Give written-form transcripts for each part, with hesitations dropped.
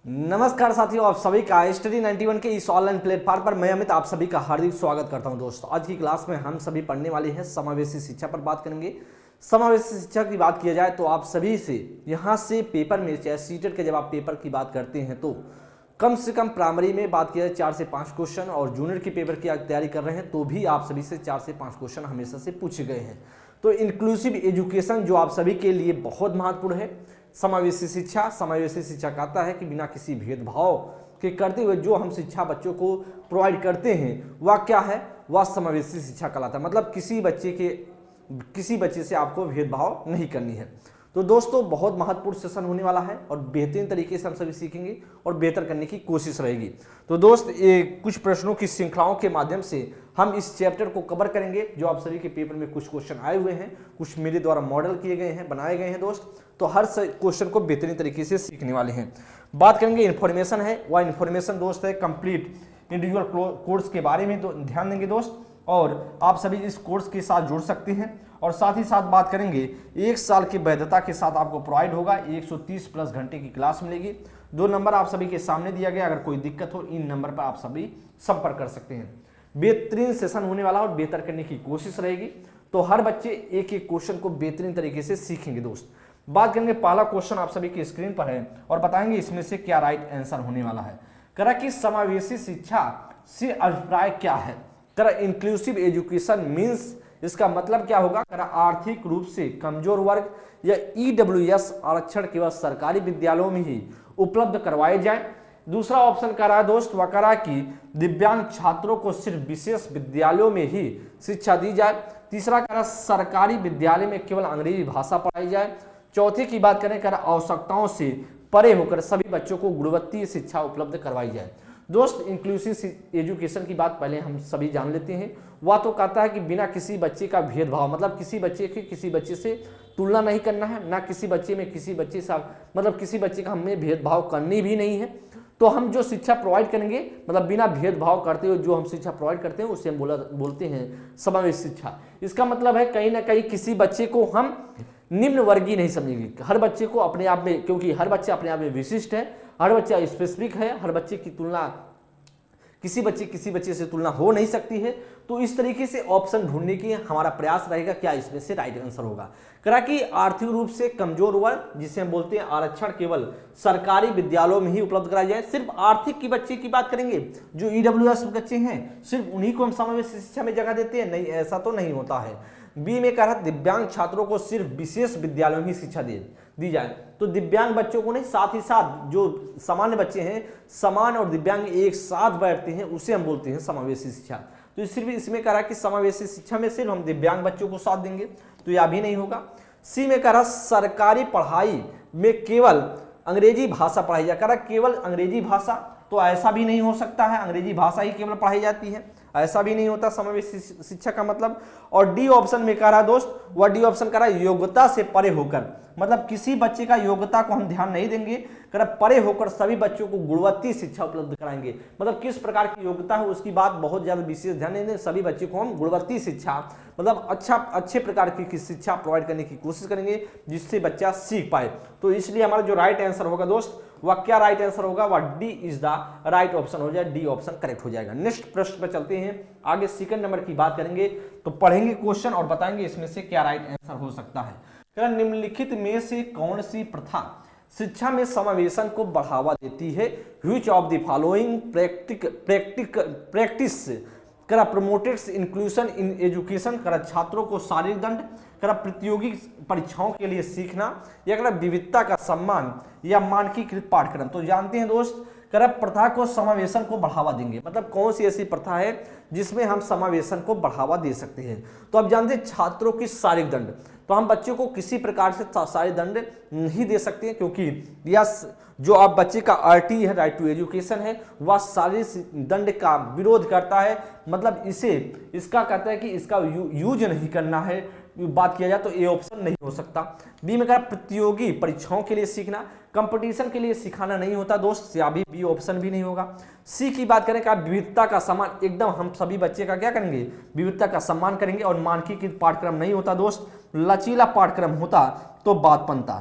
नमस्कार साथियों, आप सभी का स्टडी 91 के इस ऑनलाइन प्लेटफॉर्म पर मैं अमित आप सभी का हार्दिक स्वागत करता हूं। दोस्तों, आज की क्लास में हम सभी पढ़ने वाले हैं समावेशी शिक्षा पर बात करेंगे। समावेशी शिक्षा की बात किया जाए तो आप सभी से यहां से पेपर में चाहे सीटेट के जब आप पेपर की बात करते हैं तो कम से कम प्राइमरी में बात किया जाए 4 से 5 क्वेश्चन, और जूनियर की पेपर की तैयारी कर रहे हैं तो भी आप सभी से 4 से 5 क्वेश्चन हमेशा से पूछे गए हैं। तो इंक्लूसिव एजुकेशन जो आप सभी के लिए बहुत महत्वपूर्ण है। समावेशी शिक्षा कहता है कि बिना किसी भेदभाव के करते हुए जो हम शिक्षा बच्चों को प्रोवाइड करते हैं वह क्या है, वह समावेशी शिक्षा कहलाता है। मतलब किसी बच्चे से आपको भेदभाव नहीं करनी है। तो दोस्तों, बहुत महत्वपूर्ण सेशन होने वाला है और बेहतरीन तरीके से हम सभी सीखेंगे और बेहतर करने की कोशिश रहेगी। तो दोस्त, ये कुछ प्रश्नों की श्रृंखलाओं के माध्यम से हम इस चैप्टर को कवर करेंगे। जो आप सभी के पेपर में कुछ क्वेश्चन आए हुए हैं, कुछ मेरे द्वारा मॉडल किए गए हैं, बनाए गए हैं दोस्त, तो हर क्वेश्चन को बेहतरीन तरीके से सीखने वाले हैं। बात करेंगे इन्फॉर्मेशन है, वह इन्फॉर्मेशन दोस्त है कंप्लीट इंडिविजुअल कोर्स के बारे में, तो ध्यान देंगे दोस्त, और आप सभी इस कोर्स के साथ जुड़ सकते हैं। और साथ ही साथ बात करेंगे 1 साल की वैधता के साथ आपको प्रोवाइड होगा, 130 प्लस घंटे की क्लास मिलेगी। 2 नंबर आप सभी के सामने दिया गया, अगर कोई दिक्कत हो इन नंबर पर आप सभी संपर्क कर सकते हैं। बेहतरीन सेशन होने वाला और बेहतर करने की कोशिश रहेगी, तो हर बच्चे एक एक क्वेश्चन को बेहतरीन तरीके से सीखेंगे। दोस्त, बात करेंगे, पहला क्वेश्चन आप सभी की स्क्रीन पर है और बताएंगे इसमें से क्या राइट आंसर होने वाला है। करा कि समावेशी शिक्षा से अभिप्राय क्या है। करा इंक्लूसिव एजुकेशन मीन्स, इसका मतलब क्या होगा। करा आर्थिक रूप से कमजोर वर्ग या ईडब्ल्यूएस आरक्षण केवल सरकारी विद्यालयों में ही उपलब्ध करवाए जाए। दूसरा ऑप्शन करा दोस्त, वह करा कि दिव्यांग छात्रों को सिर्फ विशेष विद्यालयों में ही शिक्षा दी जाए। तीसरा करा सरकारी विद्यालय में केवल अंग्रेजी भाषा पढ़ाई जाए। चौथी की बात करें, करा आवश्यकताओं से परे होकर सभी बच्चों को गुणवत्तीय शिक्षा उपलब्ध करवाई जाए। दोस्त, इंक्लूसिव एजुकेशन की बात पहले हम सभी जान लेते हैं। वह तो कहता है कि बिना किसी बच्चे का भेदभाव, मतलब किसी बच्चे की किसी बच्चे से तुलना नहीं करना है, ना किसी बच्चे में किसी बच्चे से मतलब किसी बच्चे का हमें भेदभाव करनी भी नहीं है। तो हम जो शिक्षा प्रोवाइड करेंगे, मतलब बिना भेदभाव करते हुए जो हम शिक्षा प्रोवाइड करते हैं उसे हम बोलते हैं समावेशी शिक्षा। इसका मतलब है कहीं ना कहीं किसी बच्चे को हम निम्न वर्गीय नहीं समझेंगे। हर बच्चे को अपने आप में, क्योंकि हर बच्चा अपने आप में विशिष्ट है, हर बच्चा स्पेसिफिक है, हर बच्चे की तुलना किसी बच्चे से तुलना हो नहीं सकती है। तो इस तरीके से ऑप्शन ढूंढने की हमारा प्रयास रहेगा, क्या इसमें से राइट आंसर होगा। करा कि आर्थिक रूप से कमजोर वर्ग, जिसे हम बोलते हैं आरक्षण, केवल सरकारी विद्यालयों में ही उपलब्ध कराया जाए। सिर्फ आर्थिक की बच्चे की बात करेंगे, जो ईडब्ल्यूएस बच्चे हैं सिर्फ उन्हीं को हम समावेशी शिक्षा में जगह देते हैं, नहीं, ऐसा तो नहीं होता है। बी में कहा दिव्यांग छात्रों को सिर्फ विशेष विद्यालयों में ही शिक्षा दी जाए। तो दिव्यांग बच्चों को नहीं, साथ ही साथ जो सामान्य बच्चे हैं, समान और दिव्यांग एक साथ बैठते हैं, उसे हम बोलते हैं समावेशी शिक्षा। तो सिर्फ इसमें कहा कि समावेशी शिक्षा में सिर्फ हम दिव्यांग बच्चों को साथ देंगे, तो यह भी नहीं होगा। सी में कहा सरकारी पढ़ाई में केवल अंग्रेजी भाषा पढ़ाई जाए। कहा केवल अंग्रेजी भाषा, तो ऐसा भी नहीं हो सकता है, अंग्रेजी भाषा ही केवल पढ़ाई जाती है, ऐसा भी नहीं होता समावेशी शिक्षा का मतलब। और डी ऑप्शन में कह रहा दोस्त, वह डी ऑप्शन कह रहा योग्यता से परे होकर, मतलब किसी बच्चे का योग्यता को हम ध्यान नहीं देंगे, कह रहा परे होकर सभी बच्चों को गुणवत्तीय शिक्षा उपलब्ध कराएंगे। मतलब किस प्रकार की योग्यता है उसकी बात बहुत ज्यादा विशेष ध्यान देंगे। सभी बच्चों को हम गुणवत्तीय शिक्षा, मतलब अच्छे प्रकार की शिक्षा प्रोवाइड करने की कोशिश करेंगे, जिससे बच्चा सीख पाए। तो इसलिए हमारा जो राइट आंसर होगा दोस्त, वह क्या राइट आंसर होगा, वह D is the right option हो जाए, डी ऑप्शन करेक्ट हो जाएगा। नेक्स्ट प्रश्न पर चलते हैं, आगे सेकंड नंबर की बात करेंगे, तो पढ़ेंगे क्वेश्चन और बताएंगे इसमें से क्या राइट आंसर हो सकता है। निम्नलिखित में से कौन सी प्रथा शिक्षा में समावेशन को बढ़ावा देती है। Which of the following practice करा प्रोमोटेड्स इंक्लूजन इन एजुकेशन। करा छात्रों को शारीरिक दंड, करा प्रतियोगी परीक्षाओं के लिए सीखना, या करा विविधता का सम्मान, या मानकीकृत पाठ्यक्रम। तो जानते हैं दोस्त, करा प्रथा को समावेशन को बढ़ावा देंगे, मतलब कौन सी ऐसी प्रथा है जिसमें हम समावेशन को बढ़ावा दे सकते हैं। तो अब जानते हैं छात्रों की शारीरिक दंड, तो हम बच्चों को किसी प्रकार से शारीरिक दंड नहीं दे सकते हैं, क्योंकि यह जो आप बच्चे का आरटी है, राइट टू एजुकेशन है, वह शारीरिक दंड का विरोध करता है। मतलब इसका कहता है कि इसका यूज नहीं करना है। बात किया जाए तो ए ऑप्शन नहीं हो सकता। बी में कहा प्रतियोगी परीक्षाओं के लिए सीखना, कंपटीशन के लिए सिखाना नहीं होता दोस्त, या भी बी ऑप्शन भी नहीं होगा। सी की बात करें, कहा विविधता का सम्मान, एकदम हम सभी बच्चे का क्या करेंगे, विविधता का सम्मान करेंगे। और मानकीकृत पाठ्यक्रम नहीं होता दोस्त, लचीला पाठ्यक्रम होता, तो बात बनता,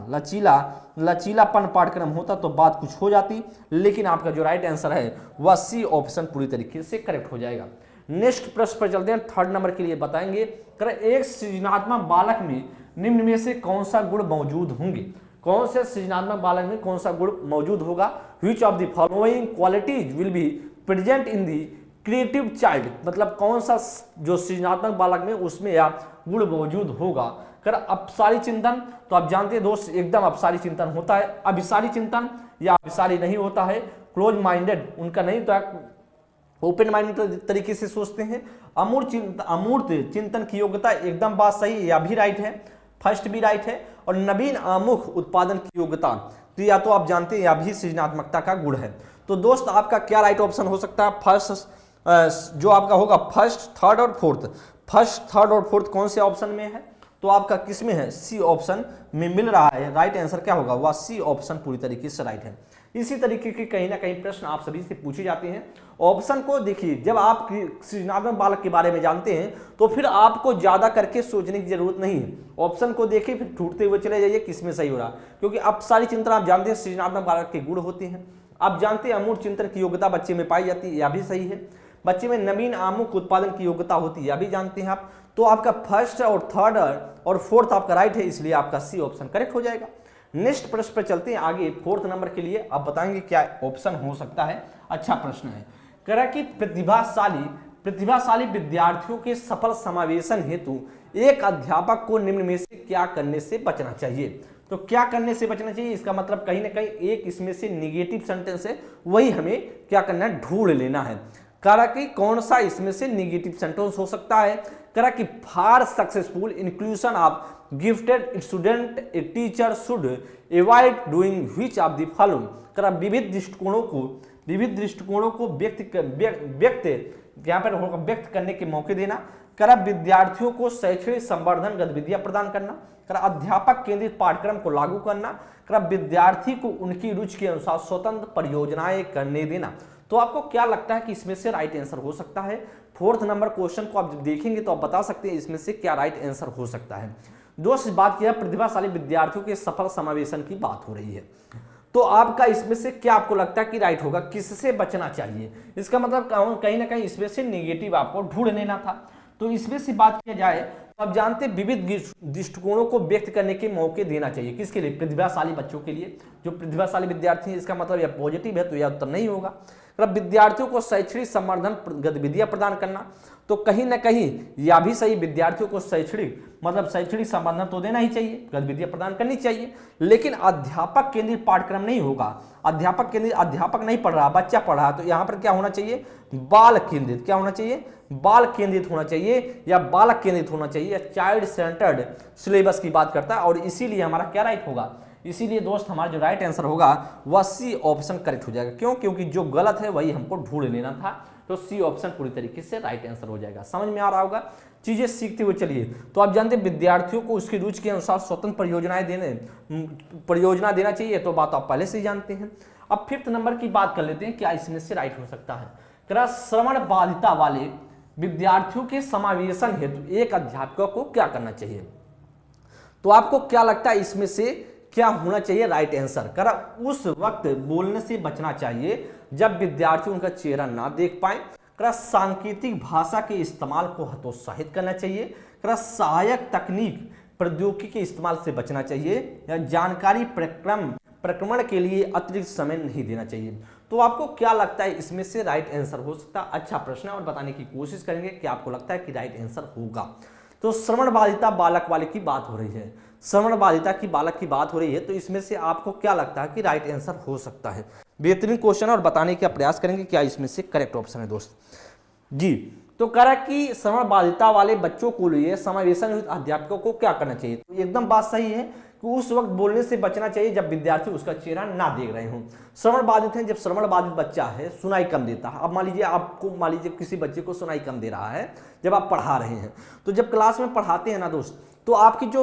लचीलापन पाठ्यक्रम होता तो बात कुछ हो जाती, लेकिन आपका जो राइट आंसर है वह सी ऑप्शन पूरी तरीके से करेक्ट हो जाएगा। नेक्स्ट प्रश्न पर चलते हैं, थर्ड नंबर के लिए बताएंगे, एक सृजनात्मक बालक में निम्न में से कौन सा गुण मौजूद होंगे? कौन से सृजनात्मक बालक में कौन सा गुण मौजूद होगा? Which of the following qualities will be present in the creative child, मतलब कौन सा जो सृजनात्मक बालक में उसमें या गुण मौजूद होगा? कर अपसारी चिंतन, तो आप जानते हैं दोस्त एकदम अपसारी चिंतन होता है, अभिसारी चिंतन या अभिसारी नहीं होता है, क्लोज माइंडेड उनका नहीं तो ओपन माइंडेड तरीके से सोचते हैं। अमूर्त चिंतन की योग्यता, एकदम बात सही, यह भी राइट है, फर्स्ट भी राइट है। और नवीन आमुख उत्पादन की योग्यता, तो या तो आप जानते हैं यह भी सृजनात्मकता का गुण है। तो दोस्त आपका क्या राइट ऑप्शन हो सकता है? फर्स्ट जो आपका होगा फर्स्ट, थर्ड और फोर्थ, फर्स्ट, थर्ड और फोर्थ कौन से ऑप्शन में है? तो आपका किस में है? सी ऑप्शन में मिल रहा है। राइट आंसर क्या होगा? वह सी ऑप्शन पूरी तरीके से राइट है। इसी तरीके के कहीं ना कहीं प्रश्न आप सभी से पूछे जाते हैं। ऑप्शन को देखिए, जब आप सृजनात्मक बालक के बारे में जानते हैं तो फिर आपको ज्यादा करके सोचने की जरूरत नहीं है। ऑप्शन को देखिए फिर ढूंढते हुए चले जाइए किसमें सही हो रहा, क्योंकि अब सारी चिंतन आप जानते हैं सृजनात्मक बालक के गुण होते हैं। आप जानते हैं अमूर्त चिंतन की योग्यता बच्चे में पाई जाती है, यह भी सही है। बच्चे में नवीन आमुख उत्पादन की योग्यता होती है, यह भी जानते हैं आप। तो आपका फर्स्ट और थर्ड और फोर्थ आपका राइट है, इसलिए आपका सी ऑप्शन करेक्ट हो जाएगा। नेक्स्ट प्रश्न पर चलते हैं आगे, फोर्थ नंबर के लिए आप बताएंगे क्या ऑप्शन हो सकता है। अच्छा प्रश्न है, कह रहा कि प्रतिभाशाली विद्यार्थियों के सफल समावेशन हेतु एक अध्यापक को निम्न में से क्या करने से बचना चाहिए? तो क्या करने से बचना चाहिए, इसका मतलब कहीं ना कहीं एक इसमें से निगेटिव सेंटेंस है, वही हमें क्या करना है, ढूंढ लेना है। कह कि कौन सा इसमें से निगेटिव सेंटेंस हो सकता है? कह कि for successful inclusion of gifted student a teacher should avoid doing which of the following. कह विविध दृष्टिकोणों को व्यक्त करने के मौके देना। कह विद्यार्थियों को शैक्षणिक संवर्धन गतिविधियां प्रदान करना। कह अध्यापक केंद्रित पाठ्यक्रम को लागू करना। कह विद्यार्थी को उनकी रुचि के अनुसार स्वतंत्र परियोजनाएं करने देना। तो आपको क्या लगता है कि इसमें से राइट आंसर हो सकता है? फोर्थ नंबर क्वेश्चन को आप देखेंगे तो आप बता सकते हैं इसमें से क्या राइट आंसर हो सकता है। दोस्त बात किया प्रतिभाशाली विद्यार्थियों के सफल समावेशन की बात हो रही है, तो आपका इसमें से क्या आपको लगता है कि राइट होगा? किससे बचना चाहिए? इसका मतलब कहीं ना कहीं इसमें से नेगेटिव आपको ढूंढ लेना था। तो इसमें से बात किया जाए तो आप जानते हैं विविध दृष्टिकोणों को व्यक्त करने के मौके देना चाहिए। किसके लिए? प्रतिभाशाली बच्चों के लिए, जो प्रतिभाशाली विद्यार्थी हैं। इसका मतलब यह पॉजिटिव है तो यह उत्तर नहीं होगा। विद्यार्थियों को शैक्षणिक संवर्धन गतिविधियां प्रदान करना, तो कहीं ना कहीं यह भी सही, विद्यार्थियों को शैक्षणिक संवर्धन तो देना ही चाहिए, गतिविधियां प्रदान करनी चाहिए, लेकिन अध्यापक केंद्रित पाठ्यक्रम नहीं होगा। अध्यापक नहीं पढ़ रहा, बच्चा पढ़ रहा, तो यहाँ पर क्या होना चाहिए? बाल केंद्रित। क्या होना चाहिए? बाल केंद्रित होना चाहिए या बालक केंद्रित होना चाहिए, या चाइल्ड सेंटर्ड सिलेबस की बात करता है, और इसीलिए हमारा क्या राइट होगा? इसीलिए दोस्त हमारा जो राइट आंसर होगा वह सी ऑप्शन करेक्ट हो जाएगा। क्यों? क्योंकि जो गलत है वही हमको ढूंढ लेना था, तो सी ऑप्शन पूरी तरीके से राइट आंसर हो जाएगा। समझ में आ रहा होगा? चीजें सीखते हुए चलिए। तो आप जानते हैं विद्यार्थियों को उसकी रुचि के अनुसार स्वतंत्र परियोजना देना चाहिए, तो बात आप पहले से ही जानते हैं। अब फिफ्थ नंबर की बात कर लेते हैं, क्या इसमें से राइट हो सकता है? क्या श्रवण बाधिता वाले विद्यार्थियों के समावेशन हेतु एक अध्यापक को क्या करना चाहिए? तो आपको क्या लगता है इसमें से क्या होना चाहिए राइट आंसर? करा उस वक्त बोलने से बचना चाहिए जब विद्यार्थी उनका चेहरा ना देख पाए। करा सांकेतिक भाषा के इस्तेमाल को हतोत्साहित करना चाहिए। करा सहायक तकनीक प्रौद्योगिकी के इस्तेमाल से बचना चाहिए, या जानकारी प्रक्रमण के लिए अतिरिक्त समय नहीं देना चाहिए। तो आपको क्या लगता है इसमें से राइट आंसर हो सकता है? अच्छा प्रश्न है और बताने की कोशिश करेंगे कि आपको लगता है कि राइट आंसर होगा। तो श्रवण बाधिता बालक वाले की बात हो रही है, श्रवण बाधिता की बालक की बात हो रही है, तो इसमें से आपको क्या लगता है कि राइट आंसर हो सकता है? बेहतरीन क्वेश्चन और बताने का प्रयास करेंगे क्या इसमें से करेक्ट ऑप्शन है दोस्त जी। तो कह रहा कि श्रवण बाधिता वाले बच्चों को लिए समावेशन अध्यापकों को क्या करना चाहिए? तो एकदम बात सही है कि उस वक्त बोलने से बचना चाहिए जब विद्यार्थी उसका चेहरा ना देख रहे हों। श्रवण बाधित है, जब श्रवण बाधित बच्चा है सुनाई कम देता है। अब मान लीजिए किसी बच्चे को सुनाई कम दे रहा है जब आप पढ़ा रहे हैं, तो जब क्लास में पढ़ाते हैं ना दोस्त, तो आपकी जो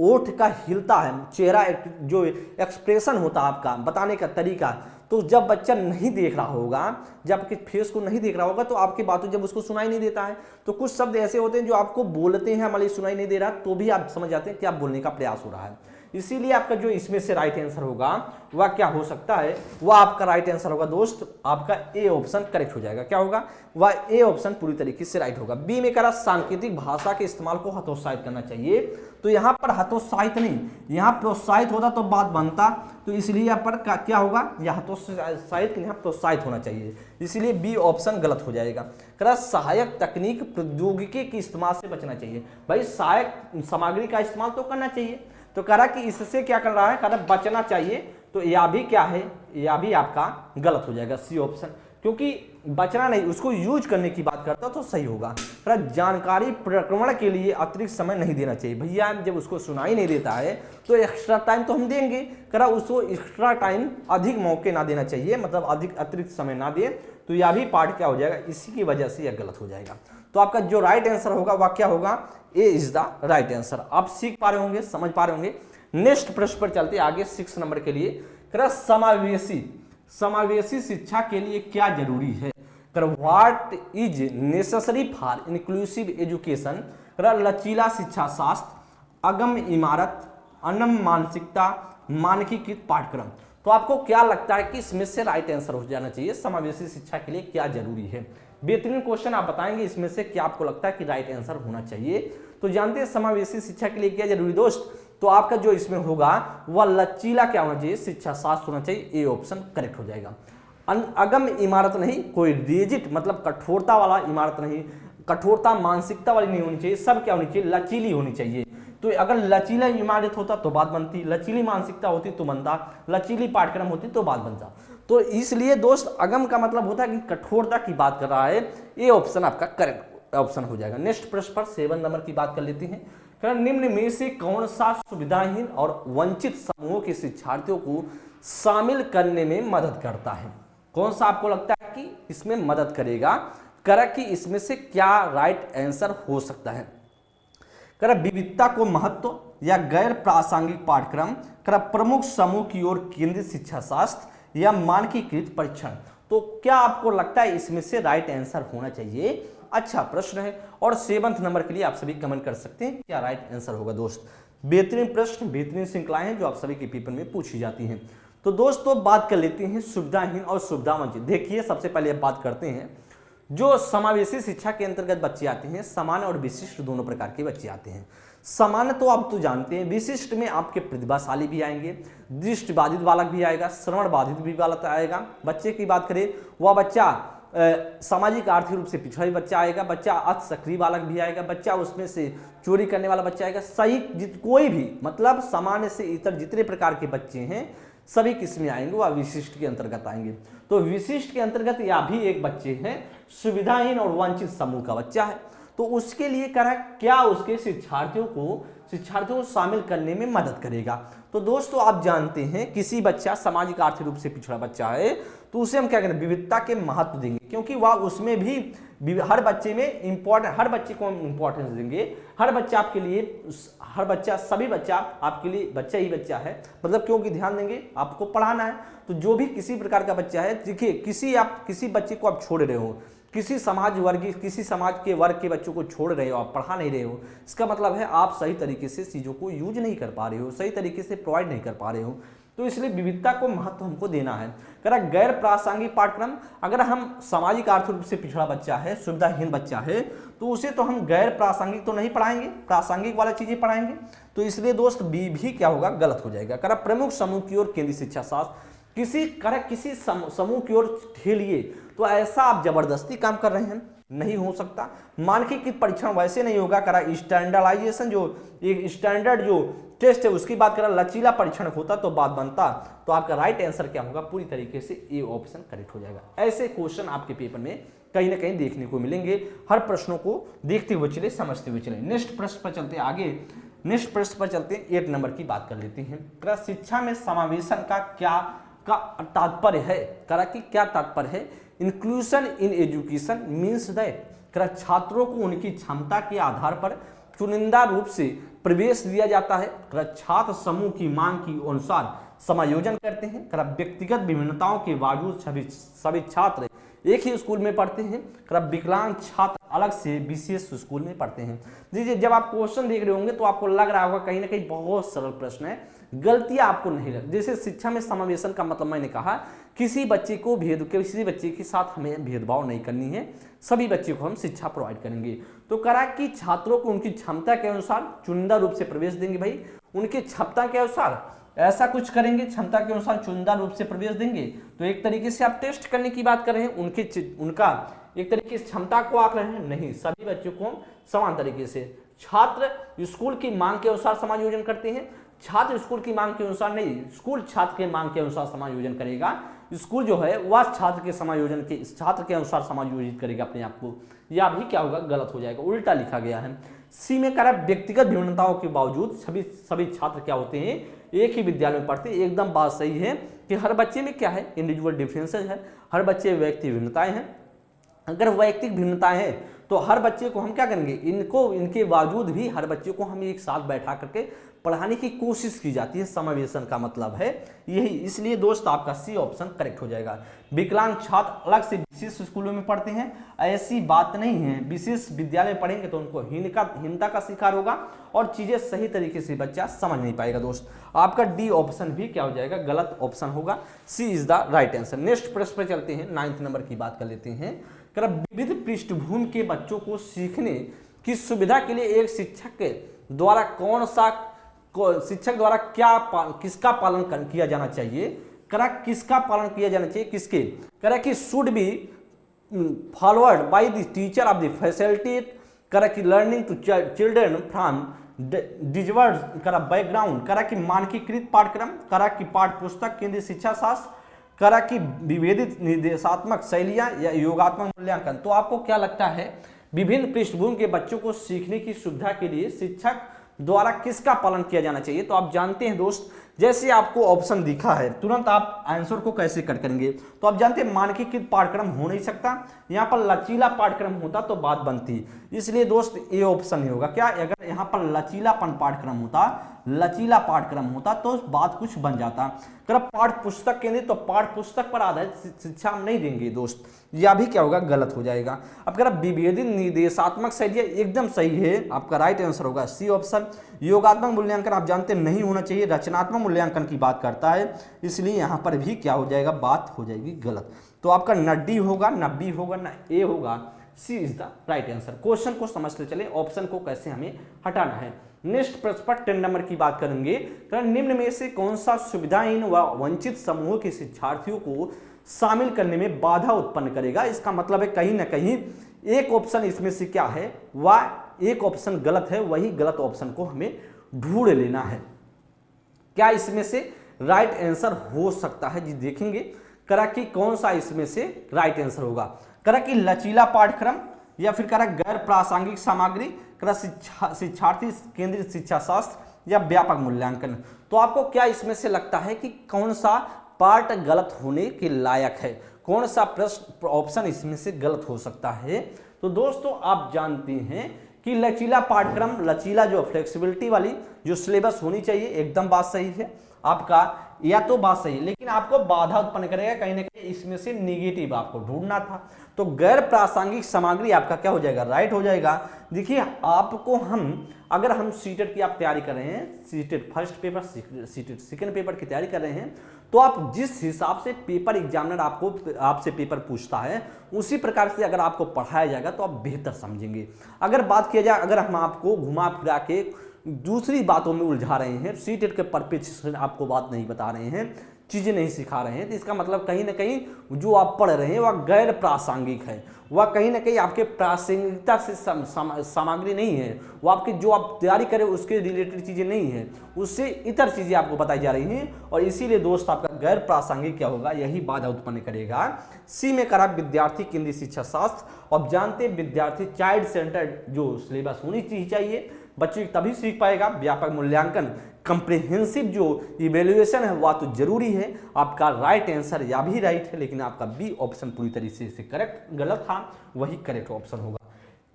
ओठ का हिलता है, चेहरा जो एक्सप्रेशन होता है आपका बताने का तरीका, तो जब बच्चा नहीं देख रहा होगा, जब आपके फेस को नहीं देख रहा होगा, तो आपकी बातों जब उसको सुनाई नहीं देता है, तो कुछ शब्द ऐसे होते हैं जो आपको बोलते हैं मान लीजिए सुनाई नहीं दे रहा, तो भी आप समझ जाते हैं कि आप बोलने का प्रयास हो रहा है। इसीलिए आपका जो इसमें से राइट आंसर होगा वह क्या हो सकता है, वह आपका राइट आंसर होगा दोस्त, आपका ए ऑप्शन करेक्ट हो जाएगा। क्या होगा, वह ए ऑप्शन पूरी तरीके से राइट होगा। बी में कह रहा सांकेतिक भाषा के इस्तेमाल को हतोत्साहित करना चाहिए, तो यहाँ पर हतोत्साहित नहीं, यहाँ प्रोत्साहित होता तो बात बनता, तो इसलिए यहाँ पर क्या होगा, यह हतोत्साहित यहाँ प्रोत्साहित होना चाहिए, इसलिए बी ऑप्शन गलत हो जाएगा। कह रहा सहायक तकनीक प्रौद्योगिकी के इस्तेमाल से बचना चाहिए। भाई सहायक सामग्री का इस्तेमाल तो करना चाहिए, तो कह रहा कि इससे क्या कर रहा है, कह रहा बचना चाहिए, तो यह भी क्या है, यह भी आपका गलत हो जाएगा सी ऑप्शन, क्योंकि बचना नहीं, उसको यूज करने की बात करता तो सही होगा। जानकारी प्रक्रमण के लिए अतिरिक्त समय नहीं देना चाहिए। भैया जब उसको सुनाई नहीं देता है तो एक्स्ट्रा टाइम तो हम देंगे, करा उसको एक्स्ट्रा टाइम अधिक मौके ना देना चाहिए, मतलब अधिक अतिरिक्त समय ना दे, तो यह भी पार्ट क्या हो जाएगा, इसी की वजह से यह गलत हो जाएगा। तो आपका जो राइट आंसर होगा वह क्या होगा, ए इज द राइट आंसर। आप सीख पा रहे होंगे, समझ पा रहे होंगे। नेक्स्ट प्रश्न पर चलते आगे 6 नंबर के लिए। समावेशी शिक्षा के लिए क्या जरूरी है, what is necessary for inclusive education, लचीला शिक्षा शास्त्र, अगम इमारत, अनम मानसिकता, मानकीकृत पाठ्यक्रम। तो आपको क्या लगता है कि इसमें से राइट आंसर हो जाना चाहिए, समावेशी शिक्षा के लिए क्या जरूरी है। बेहतरीन क्वेश्चन आप बताएंगे, इसमें से क्या आपको लगता है कि राइट आंसर होना चाहिए। तो जानते हैं समावेशी शिक्षा के लिए क्या जरूरी दोस्त, तो आपका जो इसमें होगा वह लचीला क्या होना चाहिए, शिक्षा शास्त्र होना चाहिए, ए ऑप्शन करेक्ट हो जाएगा। अगम इमारत नहीं, कोई रिजिड मतलब कठोरता वाला इमारत नहीं, कठोरता मानसिकता वाली नहीं होनी चाहिए, सब क्या होनी चाहिए, लचीली होनी चाहिए। तो अगर लचीला इमारत होता तो बात बनती, लचीली मानसिकता होती तो बनता, लचीली पाठ्यक्रम होती तो बात बनता। तो इसलिए दोस्त अगम का मतलब होता है कि कठोरता की बात कर रहा है, ये ऑप्शन आपका करेक्ट ऑप्शन हो जाएगा। नेक्स्ट प्रश्न पर 7 नंबर की बात कर लेते हैं। निम्न में से कौन सा सुविधाहीन और वंचित समूहों के शिक्षार्थियों को शामिल करने में मदद करता है, कौन सा आपको लगता है कि इसमें मदद करेगा, करा कि इसमें से क्या राइट आंसर हो सकता है। करा विविधता को महत्व या गैर प्रासंगिक पाठ्यक्रम, करा प्रमुख समूह की ओर केंद्रित शिक्षा शास्त्र या मानकीकृत परीक्षण। तो क्या आपको लगता है इसमें से राइट आंसर होना चाहिए, अच्छा प्रश्न है। और 7 नंबर के लिए आप सभी कमेंट कर सकते हैं क्या राइट आंसर होगा दोस्त। बेहतरीन प्रश्न, बेहतरीन श्रृंखलाएं हैं जो आप सभी के पेपर में पूछी जाती हैं। तो दोस्तों बात कर लेते हैं सुविधाहीन और सुविधावंचित। देखिए सबसे पहले अब बात करते हैं जो समावेशी शिक्षा के अंतर्गत बच्चे आते हैं, सामान्य और विशिष्ट दोनों प्रकार के बच्चे आते हैं। सामान्य तो आप तो जानते हैं, विशिष्ट में आपके प्रतिभाशाली भी आएंगे, दृष्टिबाधित बालक भी आएगा, श्रवण बाधित भी बालक आएगा। बच्चे की बात करें वह बच्चा सामाजिक आर्थिक रूप से पिछड़ा बच्चा आएगा, बच्चा अति सक्रिय बालक भी आएगा, बच्चा उसमें से चोरी करने वाला बच्चा आएगा, सही कोई भी मतलब सामान्य से इतर जितने प्रकार के बच्चे हैं सभी किस्में आएंगे वह विशिष्ट के अंतर्गत आएंगे। तो विशिष्ट के अंतर्गत यह भी एक बच्चे हैं सुविधाहीन और वंचित समूह का बच्चा है। तो उसके लिए करा क्या उसके शिक्षार्थियों को शामिल करने में मदद करेगा। तो दोस्तों आप जानते हैं किसी बच्चा सामाजिक आर्थिक रूप से पिछड़ा बच्चा है तो उसे हम क्या करें, विविधता के महत्व देंगे, क्योंकि वह उसमें भी हर बच्चे में इंपॉर्टेंट, हर बच्चे को हम इंपॉर्टेंस देंगे। हर बच्चा आपके लिए, हर बच्चा सभी बच्चा आपके लिए बच्चा ही बच्चा है, मतलब क्योंकि ध्यान देंगे आपको पढ़ाना है। तो जो भी किसी प्रकार का बच्चा है, देखिए किसी बच्चे को आप छोड़ रहे हो, किसी समाज के वर्ग के बच्चों को छोड़ रहे हो, आप पढ़ा नहीं रहे हो, इसका मतलब है आप सही तरीके से चीज़ों को यूज नहीं कर पा रहे हो, सही तरीके से प्रोवाइड नहीं कर पा रहे हो। तो इसलिए विविधता को महत्व हमको देना है। अगर गैर प्रासंगिक पाठ्यक्रम, अगर हम सामाजिक आर्थिक रूप से पिछड़ा बच्चा है, सुविधाहीन बच्चा है, तो उसे तो हम गैर प्रासंगिक तो नहीं पढ़ाएंगे, प्रासंगिक वाला चीजें पढ़ाएंगे। तो इसलिए दोस्त बी भी क्या होगा, गलत हो जाएगा। करा प्रमुख समूह की ओर केंद्रीय शिक्षा शास्त्र, किसी समूह की ओर ठेलिए, तो ऐसा आप जबरदस्ती काम कर रहे हैं, नहीं हो सकता। मानकीकृत परीक्षण वैसे नहीं होगा। करा स्टैंडर्डाइजेशन, जो एक स्टैंडर्ड जो टेस्ट है उसकी बात करा, लचीला परीक्षण होता तो बात बनता। तो आपका राइट आंसर क्या होगा, पूरी तरीके से ए ऑप्शन करेक्ट हो जाएगा। ऐसे क्वेश्चन आपके पेपर में कहीं ना कहीं देखने को मिलेंगे। हर प्रश्नों को देखते हुए चले, समझते हुए चले। नेक्स्ट प्रश्न पर चलते हैं आगे। नेक्स्ट प्रश्न पर चलते हैं 8 नंबर की बात कर लेते हैं। शिक्षा में समावेशन का क्या तात्पर्य है, करा कि क्या तात्पर्य है। Inclusion in education means that छात्रों को उनकी क्षमता के आधार पर चुनिंदा रूप से प्रवेश दिया जाता है। छात्र समूह की मांग के अनुसार समायोजन करते हैं। व्यक्तिगत विभिन्नताओं के बावजूद सभी छात्र एक ही स्कूल में पढ़ते हैं। विकलांग छात्र अलग से विशेष स्कूल में पढ़ते हैं। जी जब आप क्वेश्चन देख रहे होंगे तो आपको लग रहा होगा कहीं ना कहीं बहुत सरल प्रश्न है, गलतियां आपको नहीं लग, जैसे शिक्षा में समावेशन का मतलब मैंने कहा किसी बच्चे के साथ हमें भेदभाव नहीं करनी है, सभी बच्चे को हम शिक्षा प्रोवाइड करेंगे। तो करा कि छात्रों को उनकी क्षमता के अनुसार चुनिंदा रूप से प्रवेश देंगे, भाई उनकी क्षमता के अनुसार ऐसा कुछ करेंगे, क्षमता के अनुसार चुनिंदा रूप से प्रवेश देंगे। तो एक तरीके से आप टेस्ट करने की बात कर रहे हैं, उनका एक तरीके से क्षमता को आंक रहे हैं, नहीं, सभी बच्चों को हम समान तरीके से। छात्र स्कूल की मांग के अनुसार समायोजन करते हैं, छात्र स्कूल की मांग के अनुसार नहीं, स्कूल छात्र के मांग के अनुसार समायोजन करेगा। स्कूल जो है वह छात्र के अनुसार समायोजित करेगा अपने आप को, या भी क्या होगा, गलत हो जाएगा, उल्टा लिखा गया है। सी में करा व्यक्तिगत भिन्नताओं के बावजूद सभी छात्र क्या होते हैं, एक ही विद्यालय में पढ़ते हैं। एकदम बात सही है कि हर बच्चे में क्या है, इंडिविजुअल डिफरेंसेस है, हर बच्चे व्यक्ति भिन्नताएं हैं। अगर वैयक्तिक भिन्नताएं हैं तो हर बच्चे को हम क्या करेंगे, इनके बावजूद भी हर बच्चे को हम एक साथ बैठा करके पढ़ाने की कोशिश की जाती है, समावेशन का मतलब है यही। इसलिए दोस्त आपका सी ऑप्शन करेक्ट हो जाएगा। विकलांग छात्र अलग से विशेष स्कूलों में पढ़ते हैं, ऐसी बात नहीं है, विशेष विद्यालय पढ़ेंगे तो उनको हीनता का शिकार होगा और चीजें सही तरीके से बच्चा समझ नहीं पाएगा। दोस्त आपका डी ऑप्शन भी क्या हो जाएगा, गलत ऑप्शन होगा, C is the right answer. Next प्रश्न पर चलते हैं, 9th नंबर की बात कर लेते हैं। विविध पृष्ठभूमि के बच्चों को सीखने की सुविधा के लिए एक शिक्षक द्वारा किसका पालन किया जाना चाहिए, किसका पालन किया जाना चाहिए, किसके कि should be followed by the teacher of the facilitate कि learning to children from diverse background, कि मानकीकृत पाठ्यक्रम, कि पाठ्य पुस्तक केंद्रीय शिक्षा शास्त्र, कि विभेदित निर्देशात्मक शैलियां या योगात्मक मूल्यांकन। तो आपको क्या लगता है, विभिन्न पृष्ठभूमि के बच्चों को सीखने की सुविधा के लिए शिक्षक द्वारा किसका पालन किया जाना चाहिए? तो आप जानते हैं दोस्त, जैसे आपको ऑप्शन दिखा है तुरंत आप आंसर को कैसे कट करेंगे। तो आप जानते हैं मानकीकृत पाठ्यक्रम हो नहीं सकता, यहाँ पर लचीला पाठ्यक्रम होता तो बात बनती, इसलिए दोस्त ए ऑप्शन नहीं होगा। क्या अगर यहाँ पर लचीलापन पाठ्यक्रम होता तो बात कुछ बन जाता। अगर पाठ्य पुस्तक केंद्रित तो पाठ्य पुस्तक पर आधारित शिक्षा हम नहीं देंगे दोस्त, यह भी क्या होगा, गलत हो जाएगा। अब अगर विभेदित निर्देशात्मक शैली एकदम सही है, आपका राइट आंसर होगा सी ऑप्शन। योगात्मक मूल्यांकन आप जानते नहीं होना चाहिए, रचनात्मक मूल्यांकन की बात करता है, इसलिए यहाँ पर भी क्या हो जाएगा, बात हो जाएगी गलत। तो आपका न डी होगा, न बी होगा, न ए होगा, C is the right answer. Question को समझते चले, ऑप्शन को कैसे हमें हटाना है। नेक्स्ट प्रश्न पर 10 नंबर की बात करेंगे। निम्न में से कौन सा सुविधाहीन व वंचित समूह के शिक्षार्थियों को शामिल करने में बाधा उत्पन्न करेगा? इसका मतलब है कहीं ना कहीं एक ऑप्शन इसमें से क्या है, वह एक ऑप्शन गलत है, वही गलत ऑप्शन को हमें ढूंढ लेना है। क्या इसमें से राइट आंसर हो सकता है जी, देखेंगे कि कौन सा इसमें से राइट आंसर होगा। कि लचीला पाठ्यक्रम, या फिर गैर प्रासंगिक सामग्री, शिक्षार्थी केंद्रित शिक्षा शास्त्र, या व्यापक मूल्यांकन। तो आपको क्या इसमें से लगता है कि कौन सा पार्ट गलत होने के लायक है, कौन सा प्रश्न ऑप्शन इसमें से गलत हो सकता है? तो दोस्तों आप जानते हैं कि लचीला पाठ्यक्रम, लचीला जो फ्लेक्सिबिलिटी वाली जो सिलेबस होनी चाहिए, एकदम बात सही है आपका, या तो बात सही है, लेकिन आपको बाधा उत्पन्न करेगा कहीं ना कहीं, इसमें से निगेटिव आपको ढूंढना था। तो गैर प्रासंगिक सामग्री आपका क्या हो जाएगा, राइट हो जाएगा। देखिए आपको अगर हम सीटेट की आप तैयारी कर रहे हैं, CTET first paper, CTET second paper की तैयारी कर रहे हैं, तो आप जिस हिसाब से पेपर एग्जामिनर आपसे पेपर पूछता है, उसी प्रकार से अगर आपको पढ़ाया जाएगा तो आप बेहतर समझेंगे। अगर बात किया जाए, अगर हम आपको घुमा फिरा के दूसरी बातों में उलझा रहे हैं, सीटेट के परपेच आपको बात नहीं बता रहे हैं, चीजें नहीं सिखा रहे हैं, तो इसका मतलब कहीं ना कहीं जो आप पढ़ रहे हैं वह गैर प्रासंगिक है, वह कहीं ना कहीं आपके प्रासंगिकता से सामग्री नहीं है, वो आपकी जो आप तैयारी करें उसके रिलेटेड चीजें नहीं है, उससे इतर चीजें आपको बताई जा रही हैं, और इसीलिए दोस्त आपका गैर प्रासंगिक क्या होगा, यही बाधा उत्पन्न करेगा। सी में करा विद्यार्थी केंद्रीय शिक्षा शास्त्र। अब जानते हैं विद्यार्थी चाइल्ड सेंटर्ड जो सिलेबस होनी चाहिए, बच्चे तभी सीख पाएगा। व्यापक मूल्यांकन, कंप्रिहेंसिव जो इवेल्युएशन है वह तो जरूरी है। आपका राइट आंसर या भी राइट है, लेकिन आपका बी ऑप्शन पूरी तरीके से करेक्ट गलत था, वही करेक्ट ऑप्शन होगा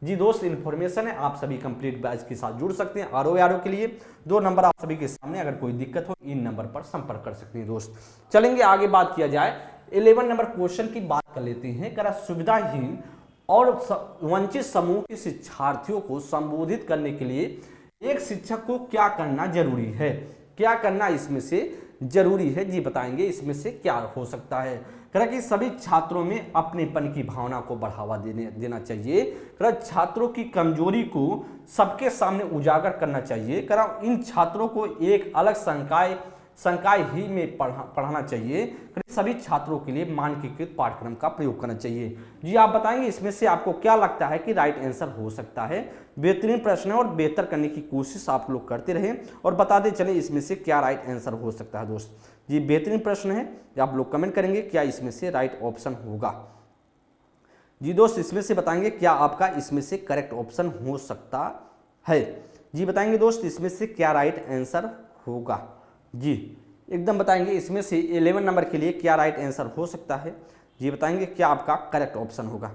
जी। दोस्त इन्फॉर्मेशन है, आप सभी कंप्लीट बैच के साथ जुड़ सकते हैं। आरओ के लिए 2 नंबर आप सभी के सामने, अगर कोई दिक्कत हो इन नंबर पर संपर्क कर सकते हैं। दोस्त चलेंगे आगे, बात किया जाए 11 नंबर क्वेश्चन की बात कर लेते हैं। करा सुविधाहीन और वंचित समूह के शिक्षार्थियों को संबोधित करने के लिए एक शिक्षक को क्या करना जरूरी है? क्या करना इसमें से जरूरी है, जी बताएंगे इसमें से क्या हो सकता है। कह रहा कि सभी छात्रों में अपनेपन की भावना को बढ़ावा देना चाहिए। कह रहा छात्रों की कमजोरी को सबके सामने उजागर करना चाहिए। कह रहा इन छात्रों को एक अलग संकाय ही में पढ़ाना चाहिए। सभी छात्रों के लिए मानकीकृत पाठ्यक्रम का प्रयोग करना चाहिए। जी आप बताएंगे इसमें से आपको क्या लगता है कि राइट आंसर हो सकता है। बेहतरीन प्रश्न है और बेहतर करने की कोशिश आप लोग करते रहे और बताते चले इसमें से क्या राइट आंसर हो सकता है। दोस्त जी बेहतरीन प्रश्न है, आप लोग कमेंट करेंगे क्या इसमें से राइट ऑप्शन होगा। जी दोस्त इसमें से बताएंगे क्या आपका इसमें से करेक्ट ऑप्शन हो सकता है। जी बताएंगे दोस्त इसमें से क्या राइट आंसर होगा। जी एकदम बताएंगे इसमें से 11 नंबर के लिए क्या राइट आंसर हो सकता है। जी बताएंगे क्या आपका करेक्ट ऑप्शन होगा।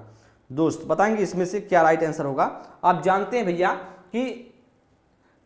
दोस्त बताएंगे इसमें से क्या राइट आंसर होगा। आप जानते हैं भैया कि